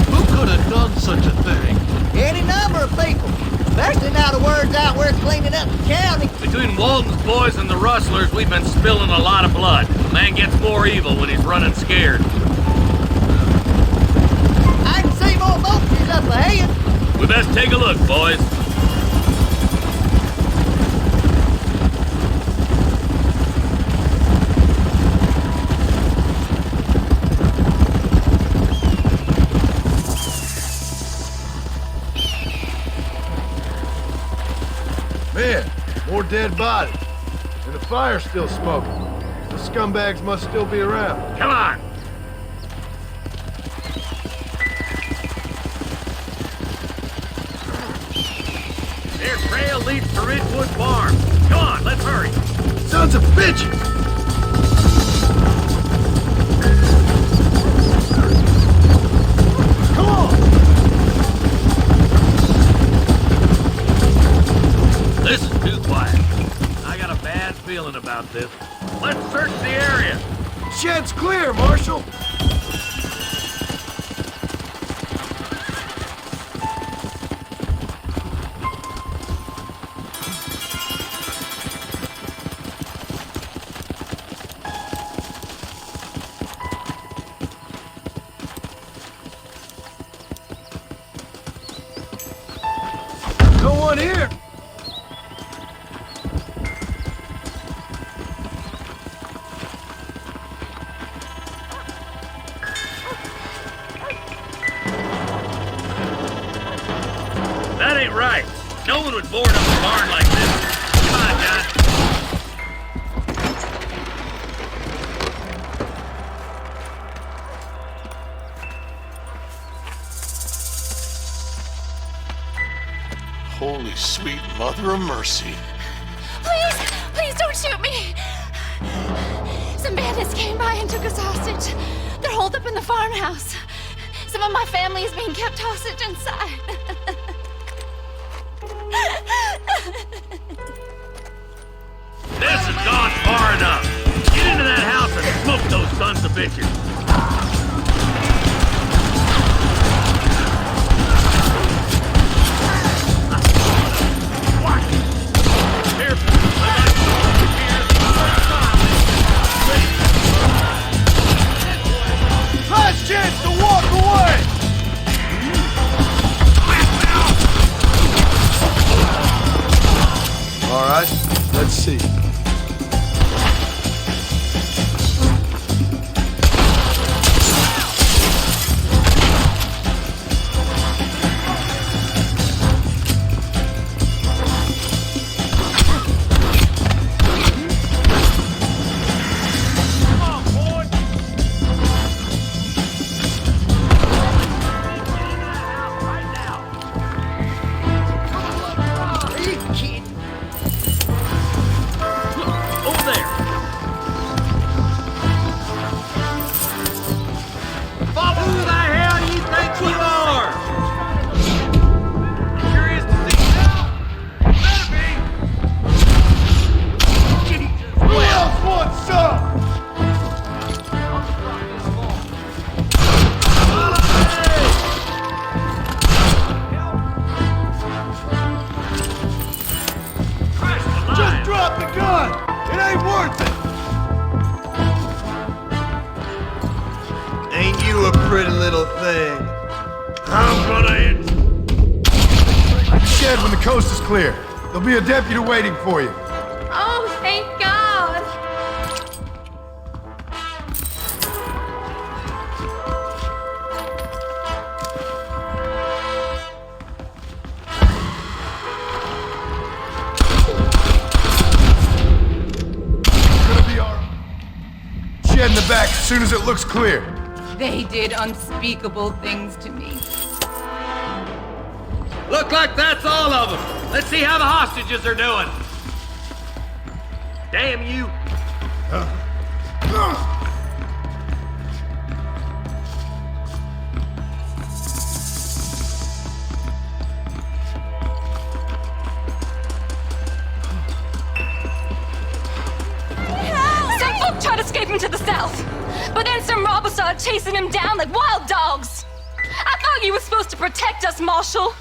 Who could have done such a thing? Any number of people. Especially now the word's out where it's cleaning up the county. Between Walton's boys and the rustlers, we've been spilling a lot of blood. A man gets more evil when he's running scared. I can see more vultures up ahead. We best take a look, boys. Man, more dead bodies. And the fire's still smoking. The scumbags must still be around. Come on! Their trail leads to Ridgewood Farm. Come on, let's hurry. Sons of bitches! Come on! This is too quiet. I got a bad feeling about this. Let's search the area. Shed's clear, Marshal! No one here! That ain't right. No one would board up a barn like this. Come on, John. Holy sweet mother of mercy. Please, please don't shoot me. Some bandits came by and took us hostage. They're holed up in the farmhouse. Some of my family is being kept hostage inside. This has gone far enough. Get into that house and smoke those sons of bitches. Last chance to walk away! All right, let's see. Pretty little thing. I'm gonna hit. Shed when the coast is clear. There'll be a deputy waiting for you. Oh, thank God. soon as it looks clear. They did unspeakable things to me. Look like that's all of them. Let's see how the hostages are doing. Damn you. Some folk tried to escape him to the south, but then some robbers started chasing him down like wild dogs. I thought you were supposed to protect us, Marshal.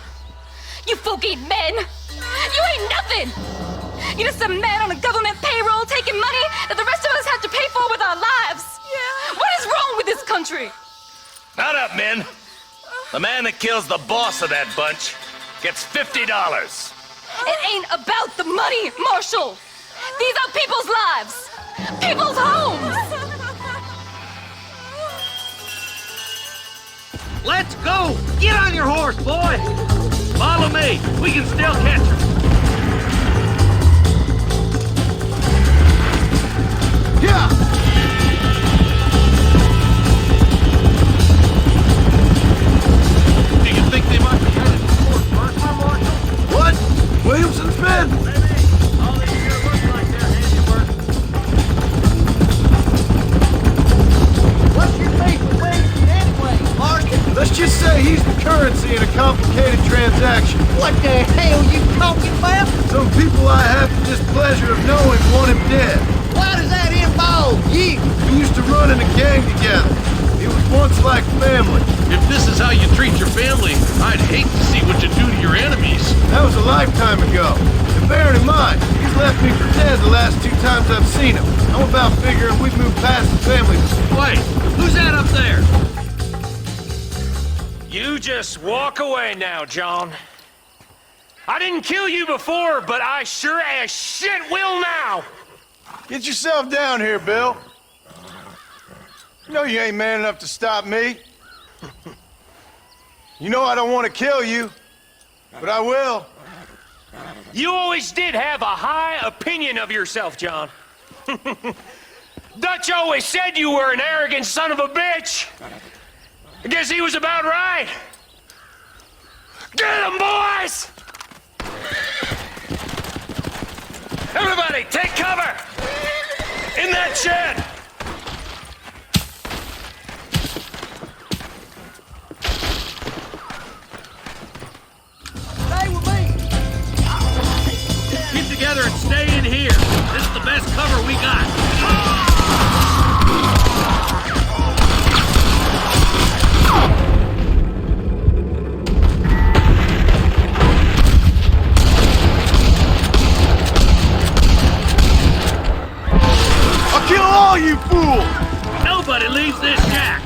You folk ain't men. You ain't nothing. You're just a man on a government payroll taking money that the rest of us have to pay for with our lives. Yeah. What is wrong with this country? Not up, men. The man that kills the boss of that bunch gets $50. It ain't about the money, Marshal. These are people's lives. People's homes. Let's go! Get on your horse, boy! Follow me. We can still catch her. Yeah! Do you think they might be headed towards Burma, Marshal? What? Williamson's men? All these here look like their handiwork. What's your beef with Williamson anyway, Marston? Let's just say he's the currency in a complicated transaction. What the hell you talking about? Some people I have the displeasure of knowing want him dead. Why does that involve you? We used to run in a gang together. It was once like family. If this is how you treat your family, I'd hate to see what you do to your enemies. That was a lifetime ago. And bearing in mind, he's left me for dead the last 2 times I've seen him. I'm about figuring we've moved past the family. Wait, who's that up there? You just walk away now, John. I didn't kill you before, but I sure as shit will now. Get yourself down here, Bill. You know you ain't man enough to stop me. You know I don't want to kill you, but I will. You always did have a high opinion of yourself, John. Dutch always said you were an arrogant son of a bitch. I guess he was about right. Get him, boys! Everybody, take cover! In that shed! Stay with me. Get together and stay in here. This is the best cover we got. Kill all you fools! Nobody leaves this shack!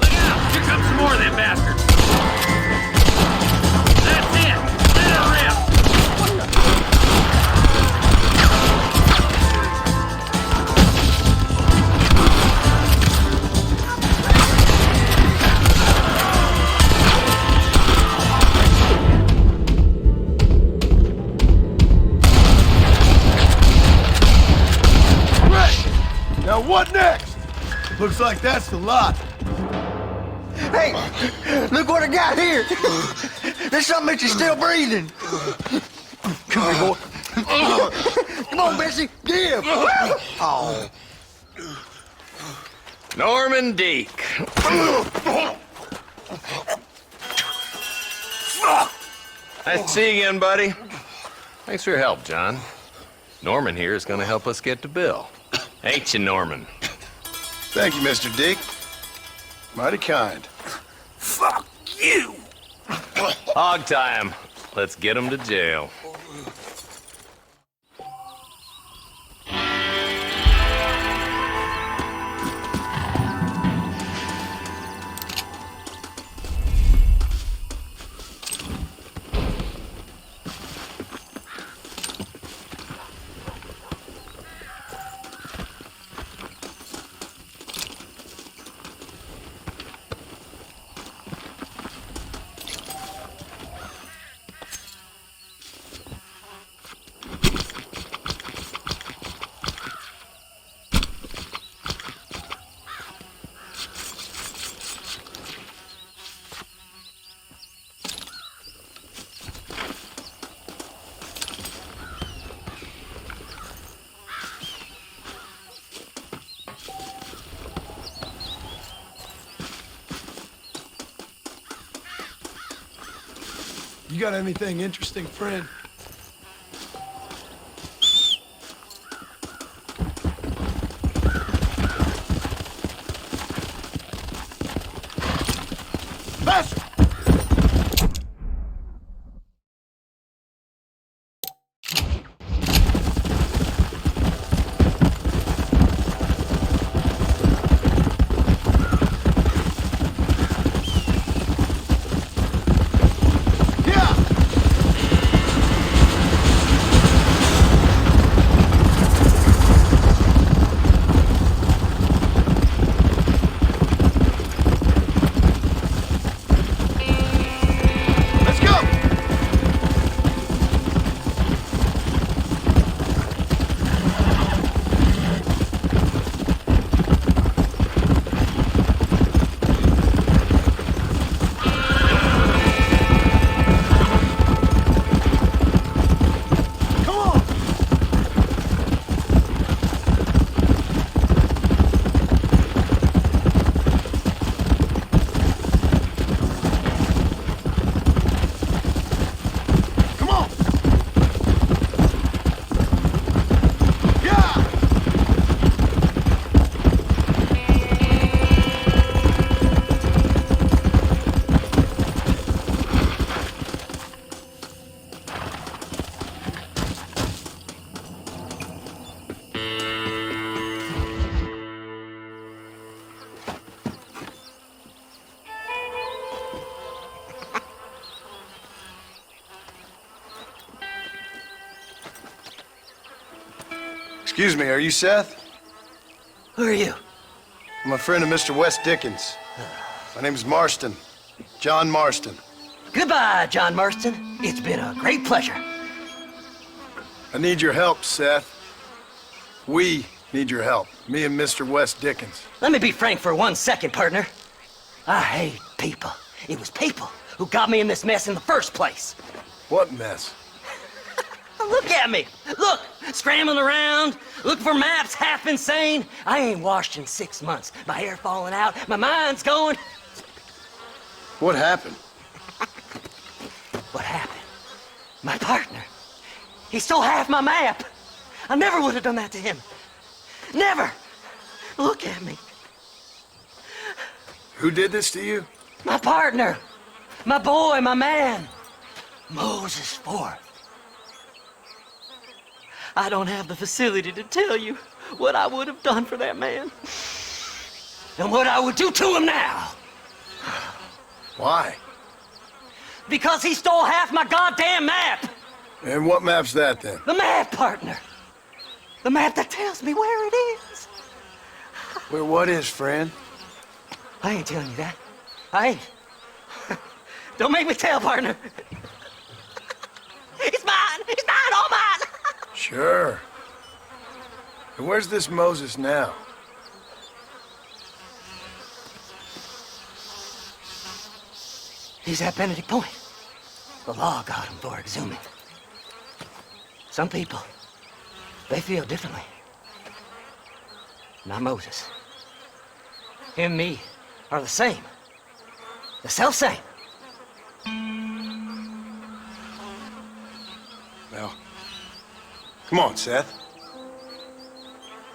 Look out! Here comes some more of them bastards! That's it! Let it rip! Now what next? Looks like that's the lot. Hey, look what I got here. There's something that you're still breathing. Come here, boy. Come on, Bessie, give. Oh. Norman Deek. Nice to see you again, buddy. Thanks for your help, John. Norman here is going to help us get to Bill. Ain't you, Norman? Thank you, Mr. Deek. Mighty kind. Fuck you! Hog time. Let's get him to jail. You got anything interesting, friend? Faster! Excuse me, are you Seth? Who are you? I'm a friend of Mr. Wes Dickens. My name's Marston. John Marston. Goodbye, John Marston. It's been a great pleasure. I need your help, Seth. We need your help. Me and Mr. Wes Dickens. Let me be frank for 1 second, partner. I hate people. It was people who got me in this mess in the first place. What mess? Look at me. Look, scrambling around, looking for maps, half insane. I ain't washed in 6 months. My hair falling out, my mind's going. What happened? What happened? My partner. He stole half my map. I never would have done that to him. Never. Look at me. Who did this to you? My partner. My boy, my man. Moses Ford. I don't have the facility to tell you what I would have done for that man. And what I would do to him now. Why? Because he stole half my goddamn map. And what map's that then? The map, partner. The map that tells me where it is. Where what is, friend? I ain't telling you that. I ain't. Don't make me tell, partner. It's mine. It's mine, all mine. Sure. And where's this Moses now? He's at Benedict Point. The law got him for exhuming. Some people, they feel differently. Not Moses. Him and me are the same. The self-same. Well, come on, Seth.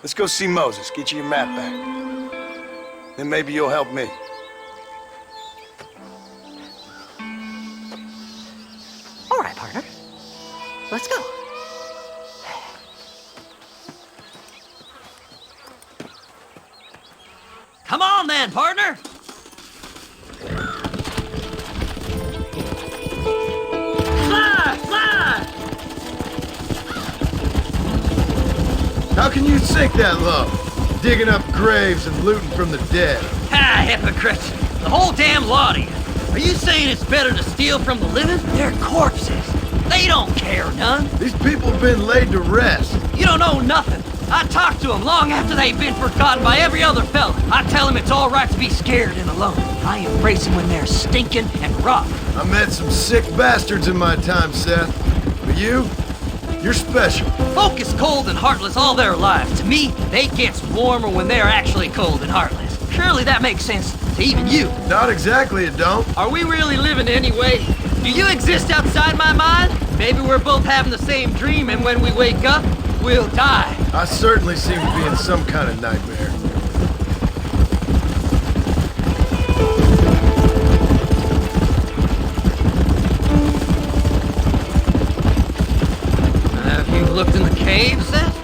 Let's go see Moses, get you your map back. Then maybe you'll help me. All right, partner. Let's go. Come on then, partner. Fly! Fly! How can you sink that low? Digging up graves and looting from the dead. Ah, hypocrite. The whole damn lot of you. Are you saying it's better to steal from the living? They're corpses. They don't care none. These people have been laid to rest. You don't know nothing. I talk to them long after they've been forgotten by every other fella. I tell them it's all right to be scared and alone. I embrace them when they're stinking and rotten. I met some sick bastards in my time, Seth. But you're special. Folk is cold and heartless all their lives. To me, they gets warmer when they're actually cold and heartless. Surely that makes sense to even you. Not exactly, it don't. Are we really living anyway? Do you exist outside my mind? Maybe we're both having the same dream, and when we wake up, we'll die. I certainly seem to be in some kind of nightmare. Have you looked in the cave, Seth?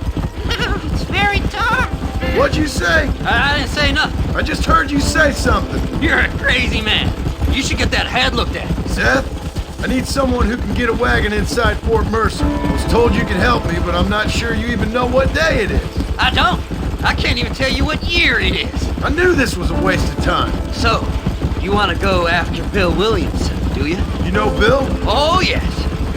It's very dark. What'd you say? I didn't say nothing. I just heard you say something. You're a crazy man. You should get that head looked at. Seth, I need someone who can get a wagon inside Fort Mercer. I was told you could help me, but I'm not sure you even know what day it is. I don't. I can't even tell you what year it is. I knew this was a waste of time. So, you want to go after Bill Williamson, do you? You know Bill? Oh, yes.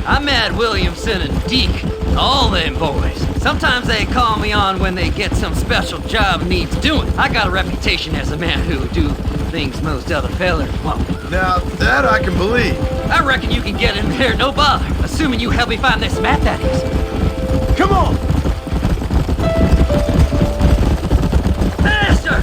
I met Williamson and Deke, all them boys. Sometimes they call me on when they get some special job needs doing. I got a reputation as a man who'll do things most other fellers won't. Now, that I can believe. I reckon you can get in there, no bother. Assuming you help me find this map, that is. Come on! Faster!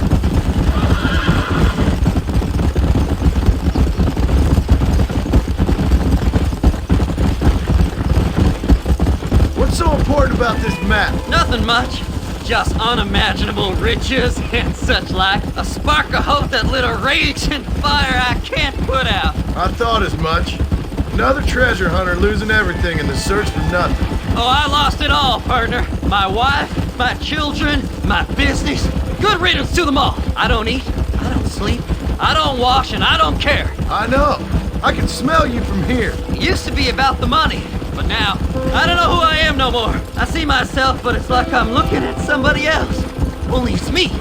What's so important about this map? Nothing much. Just unimaginable riches and such like. A spark of hope that lit a raging fire I can't put out. I thought as much. Another treasure hunter losing everything in the search for nothing. Oh, I lost it all, partner. My wife, my children, my business. Good riddance to them all. I don't eat, I don't sleep, I don't wash, and I don't care. I know. I can smell you from here. It used to be about the money, but now, I don't know who I am no more. I see myself, but it's like I'm looking at somebody else. Only it's me,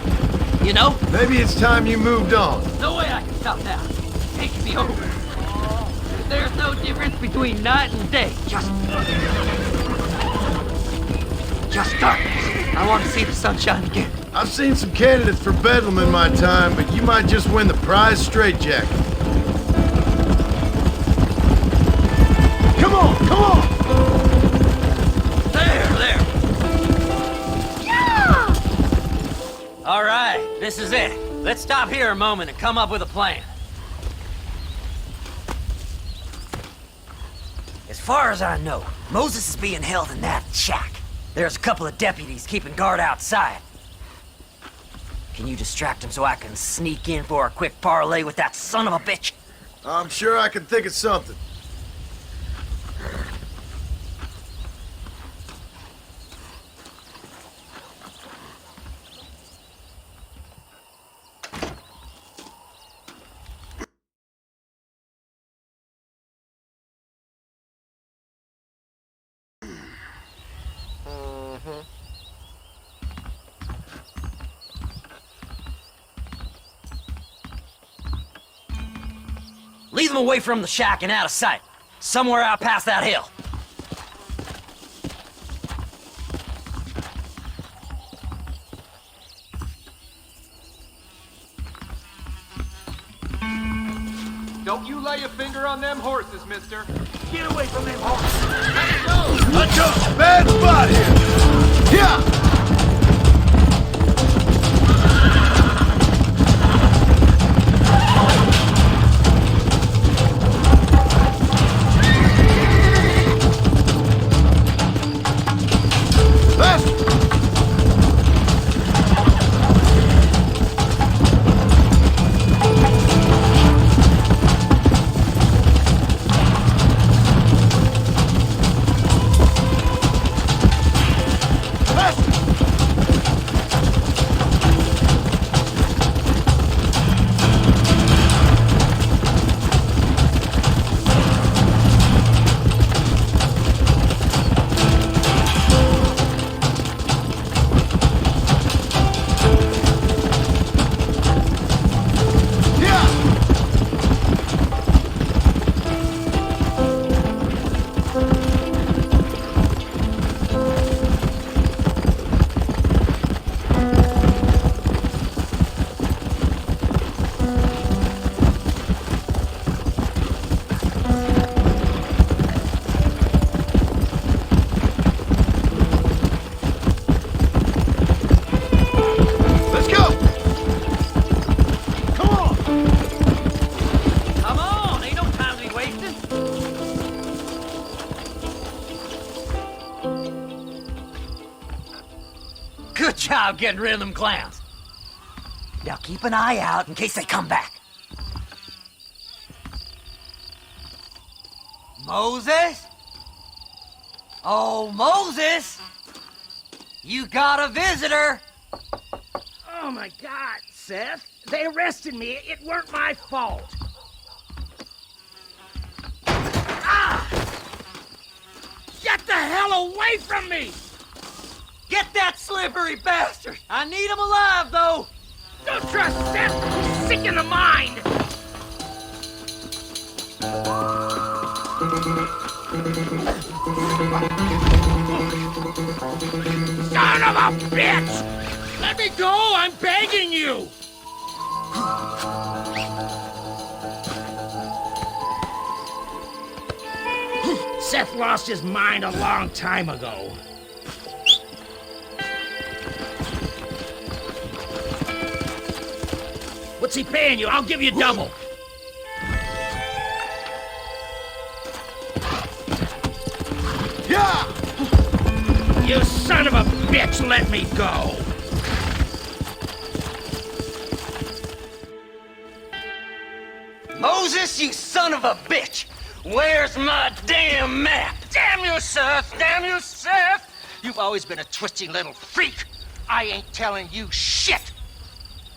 you know? Maybe it's time you moved on. No way I can stop now. Take me over. There's no difference between night and day. Just darkness. I want to see the sunshine again. I've seen some candidates for Bedlam in my time, but you might just win the prize straitjacket. Come on, come on! There. Yeah! All right, this is it. Let's stop here a moment and come up with a plan. As far as I know, Moses is being held in that shack. There's a couple of deputies keeping guard outside. Can you distract him so I can sneak in for a quick parlay with that son of a bitch? I'm sure I can think of something. Lead them away from the shack and out of sight. Somewhere out past that hill. Don't you lay a finger on them horses, mister. Get away from them horses. Let's go! Bad spot here! Yeah! Faster! job getting rid of them clowns. Now keep an eye out in case they come back. Moses? Oh, Moses! You got a visitor! Oh my God, Seth. They arrested me. It weren't my fault. Ah! Get the hell away from me! Get that slippery bastard! I need him alive, though! Don't trust Seth! He's sick in the mind! Son of a bitch! Let me go! I'm begging you! Seth lost his mind a long time ago. What's he paying you? I'll give you double. Yeah! You son of a bitch, let me go! Moses, you son of a bitch! Where's my damn map? Damn you, Seth! Damn you, Seth! You've always been a twisty little freak. I ain't telling you shit.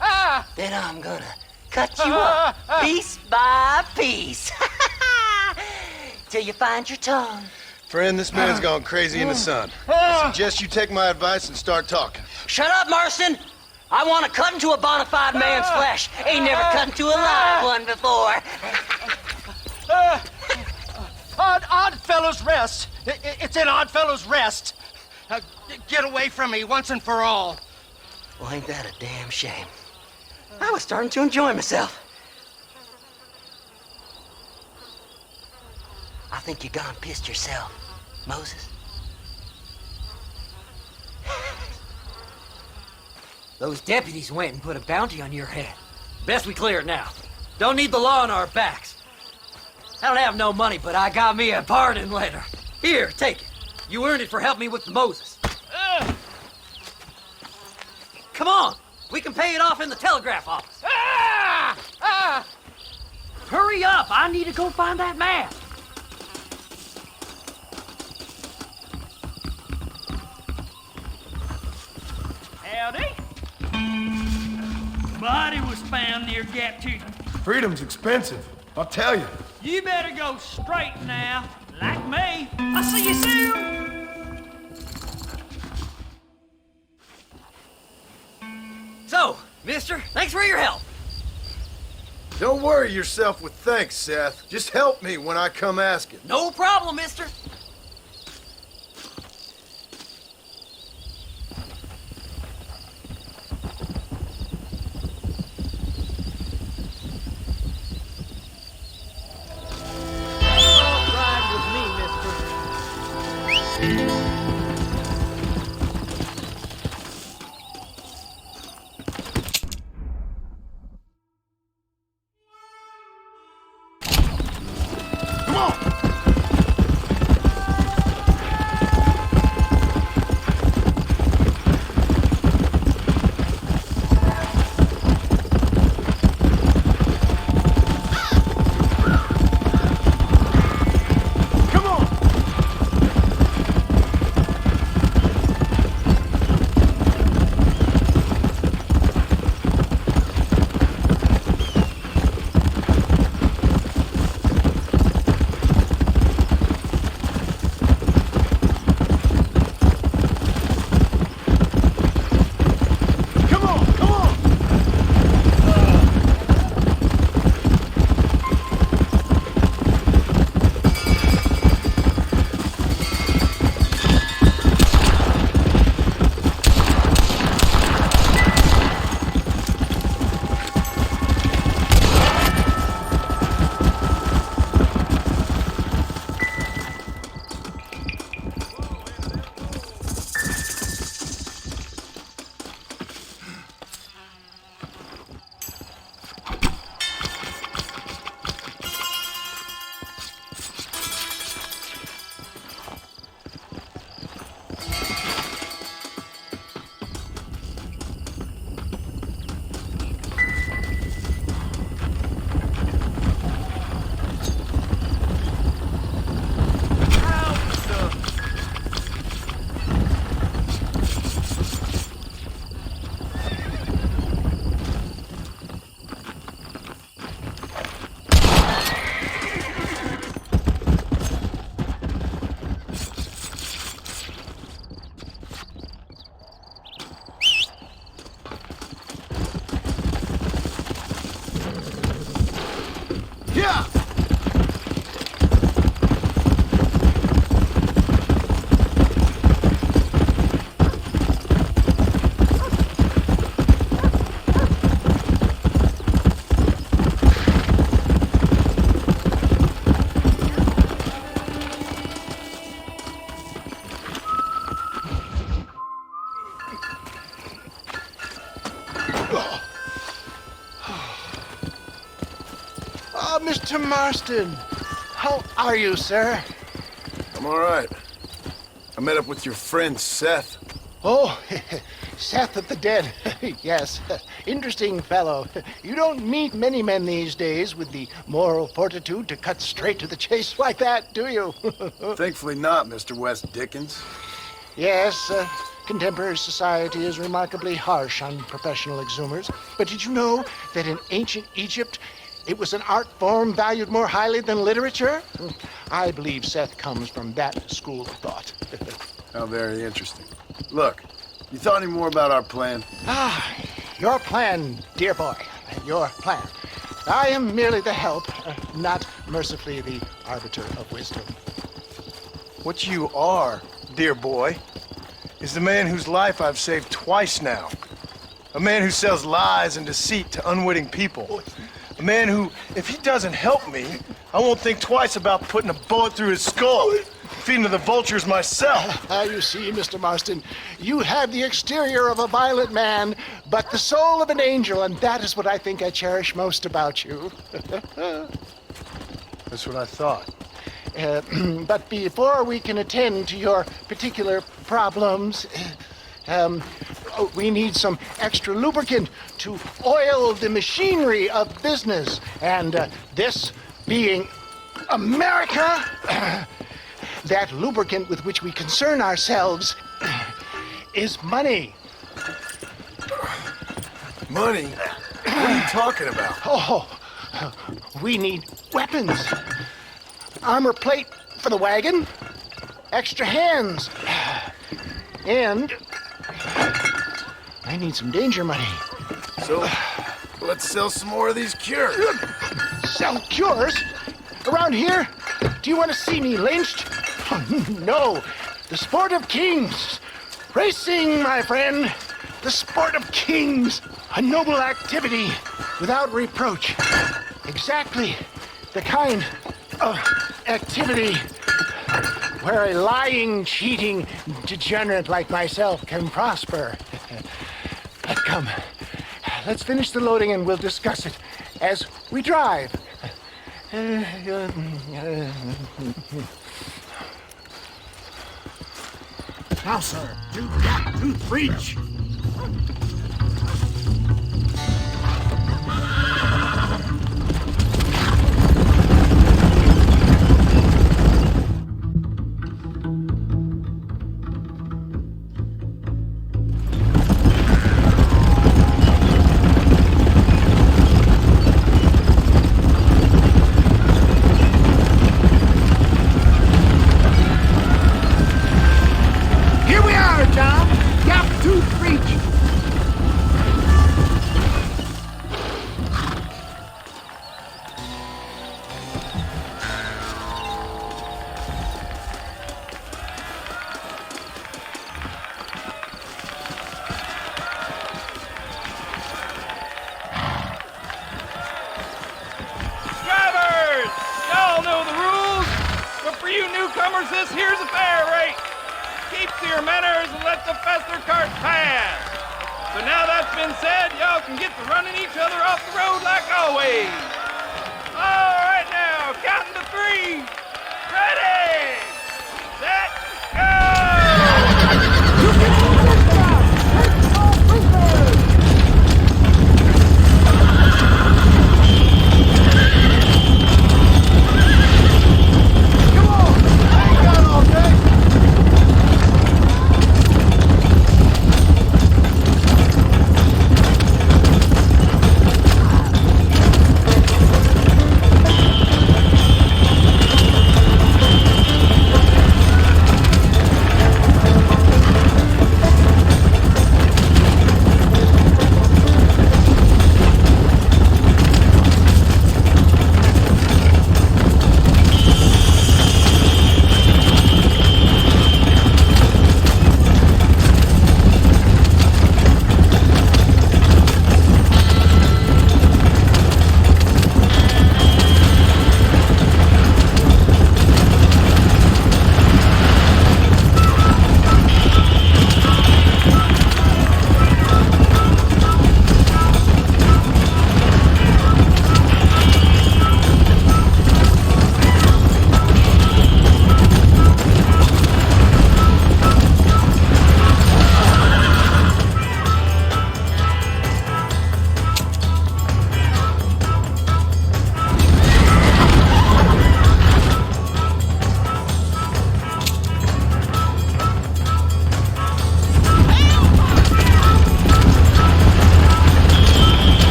Ah! Then I'm gonna cut you up piece by piece. Till you find your tongue. Friend, this man's gone crazy in the sun. I suggest you take my advice and start talking. Shut up, Marston! I want to cut into a bona fide man's flesh. Ain't never cut into a live one before. Odd Fellows Rest. It's in Odd Fellows Rest. Get away from me once and for all. Well, ain't that a damn shame? I was starting to enjoy myself. I think you gone pissed yourself, Moses. Those deputies went and put a bounty on your head. Best we clear it now. Don't need the law on our backs. I don't have no money, but I got me a pardon letter. Here, take it. You earned it for helping me with the Moses. Come on, we can pay it off in the telegraph office. Hurry up, I need to go find that map. Howdy. Body was found near Gap 2. Freedom's expensive, I'll tell you. You better go straight now, like me. I'll see you soon. So, mister, thanks for your help. Don't worry yourself with thanks, Seth. Just help me when I come asking. No problem, mister. Yeah! Mr. Marston, how are you, sir? I'm all right. I met up with your friend, Seth. Oh, Seth of the Dead. Yes, interesting fellow. You don't meet many men these days with the moral fortitude to cut straight to the chase like that, do you? Thankfully not, Mr. West Dickens. Yes, contemporary society is remarkably harsh on professional exhumers. But did you know that in ancient Egypt, it was an art form valued more highly than literature? I believe Seth comes from that school of thought. How very interesting. Look, you thought any more about our plan? Your plan, dear boy. Your plan. I am merely the help, not mercifully the arbiter of wisdom. What you are, dear boy, is the man whose life I've saved twice now. A man who sells lies and deceit to unwitting people. A man who, if he doesn't help me, I won't think twice about putting a bullet through his skull, feeding to the vultures myself. You see, Mr. Marston, you have the exterior of a violent man, but the soul of an angel, and that is what I think I cherish most about you. That's what I thought. But before we can attend to your particular problems, we need some extra lubricant to oil the machinery of business. And this being America, that lubricant with which we concern ourselves is money. Money? What are you talking about? Oh, we need weapons. Armor plate for the wagon, extra hands, and I need some danger money. So, let's sell some more of these cures. Sell cures? Around here? Do you want to see me lynched? No. The sport of kings. Racing, my friend. The sport of kings. A noble activity without reproach. Exactly the kind of activity where a lying, cheating degenerate like myself can prosper. But come, let's finish the loading and we'll discuss it as we drive. Now, sir, do gap tooth breach. This here's a fair rate. Keep to your manners and let the fester cart pass. So now that's been said, y'all can get to running each other off the road like always. All right now, counting to 3. Ready, set, go!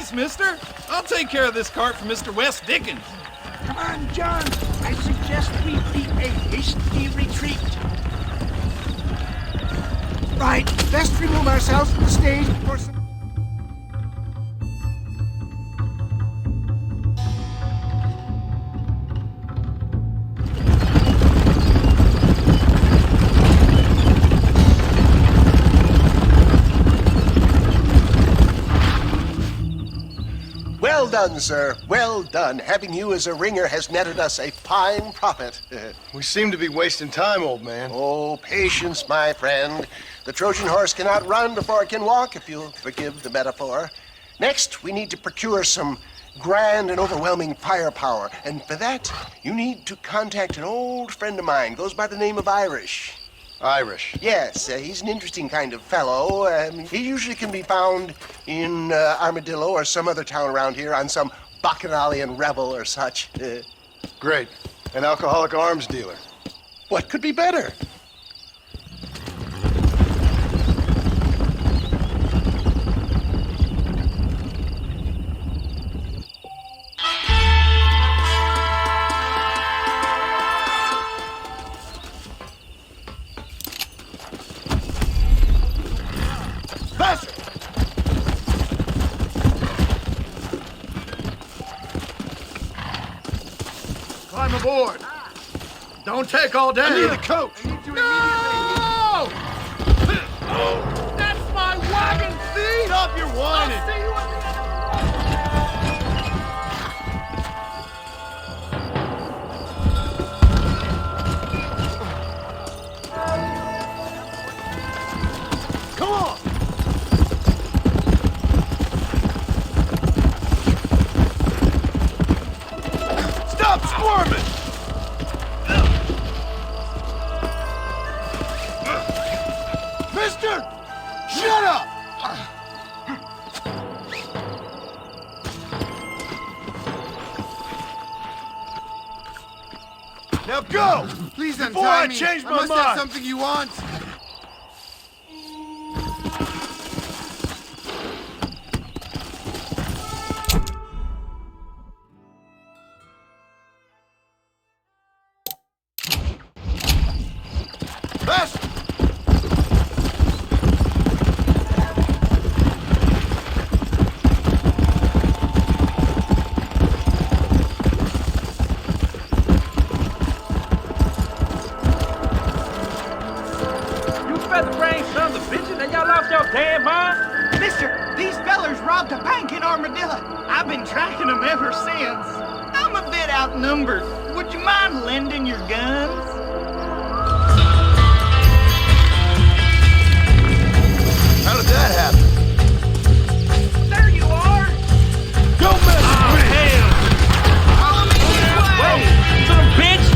Thanks, mister. I'll take care of this cart for Mr. Wes Dickens. Come on, John. I suggest we beat a hasty retreat. Right, best remove ourselves from the stage for some... Well done, sir. Well done. Having you as a ringer has netted us a fine profit. We seem to be wasting time, old man. Oh, patience, my friend. The Trojan horse cannot run before it can walk, if you'll forgive the metaphor. Next, we need to procure some grand and overwhelming firepower. And for that, you need to contact an old friend of mine. Goes by the name of Irish. Irish? Yes, he's an interesting kind of fellow. He usually can be found in Armadillo or some other town around here on some bacchanalian revel or such. Great. An alcoholic arms dealer. What could be better? Climb aboard. Don't take all day. I need a coach. No! That's my wagon, see? Stop your whining. I'll see you at the... Come on! Stop squirming! Mister! Shut up! Now go! Please untie Before I me. change my must mind. have something you want. Best! You feather-brained sons of bitches, and y'all lost your damn mind? Mister, these fellers robbed a bank in Armadillo. I've been tracking them ever since. I'm a bit outnumbered. Would you mind lending your guns? How did that happen? There you are! Don't mess with me! Hell! Follow me this way! Whoa, son of a bitch!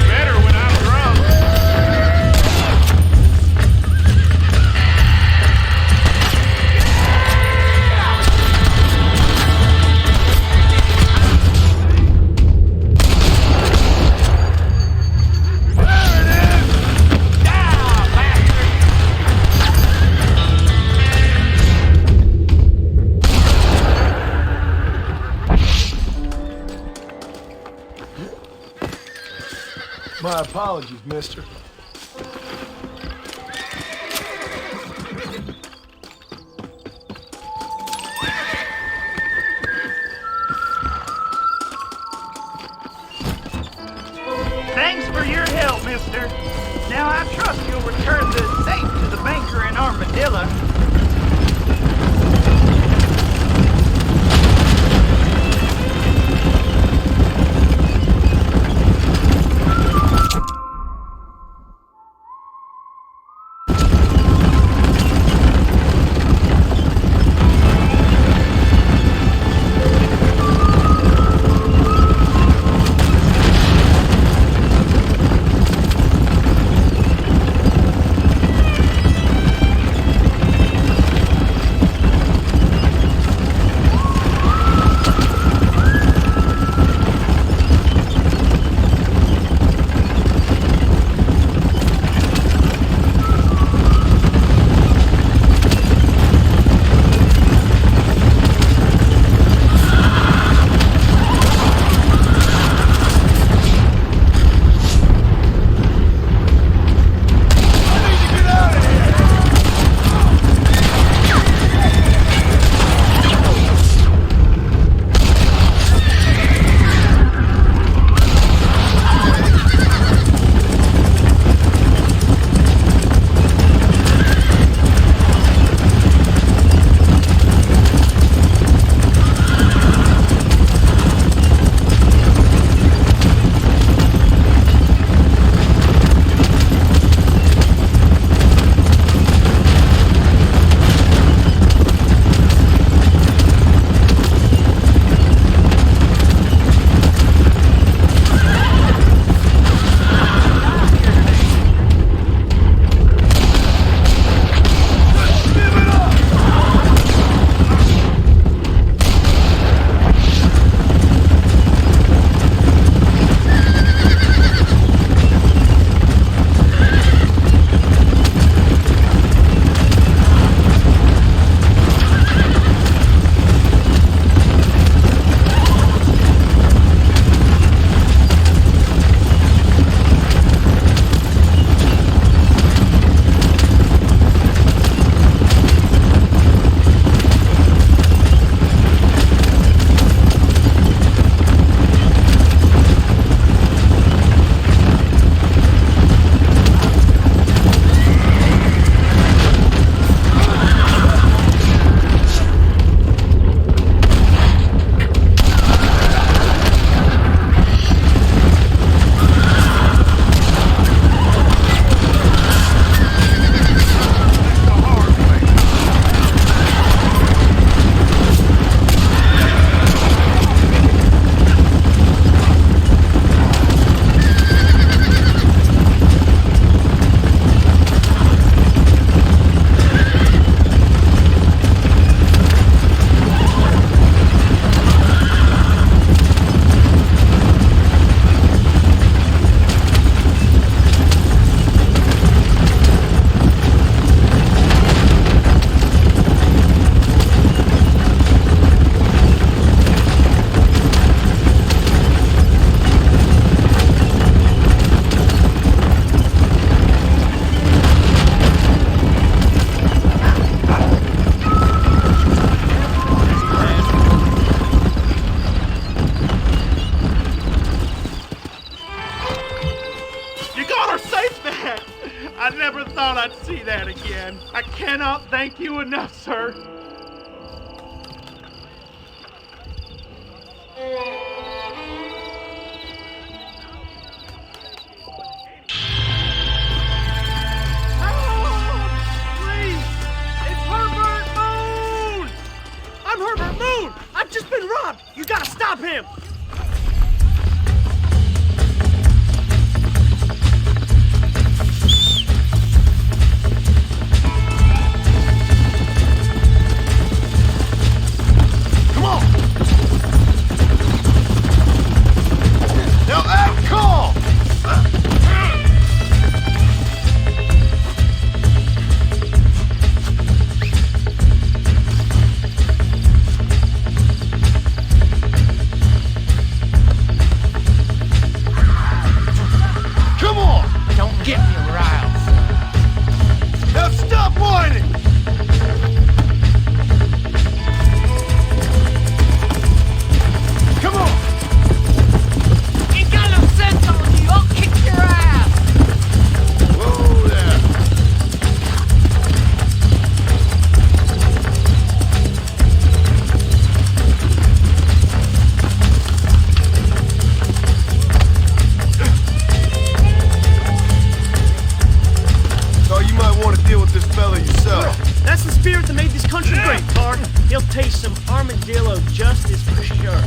Better when I'm drunk. My apologies, mister. Thanks for your help, mister. Now I trust you'll return the safe to the banker in Armadillo. that. I never thought I'd see that again. I cannot thank you enough, sir. I'm Herbert Moon! I've just been robbed! You gotta stop him! Come on! Now act calm! Get me riled. Now stop whining! Come on! Ain't got no sense on you. I'll kick your ass. Whoa there! So you might want to deal with this fella yourself. That's the spirit that made this country great, Clark. He'll taste some armadillo justice for sure.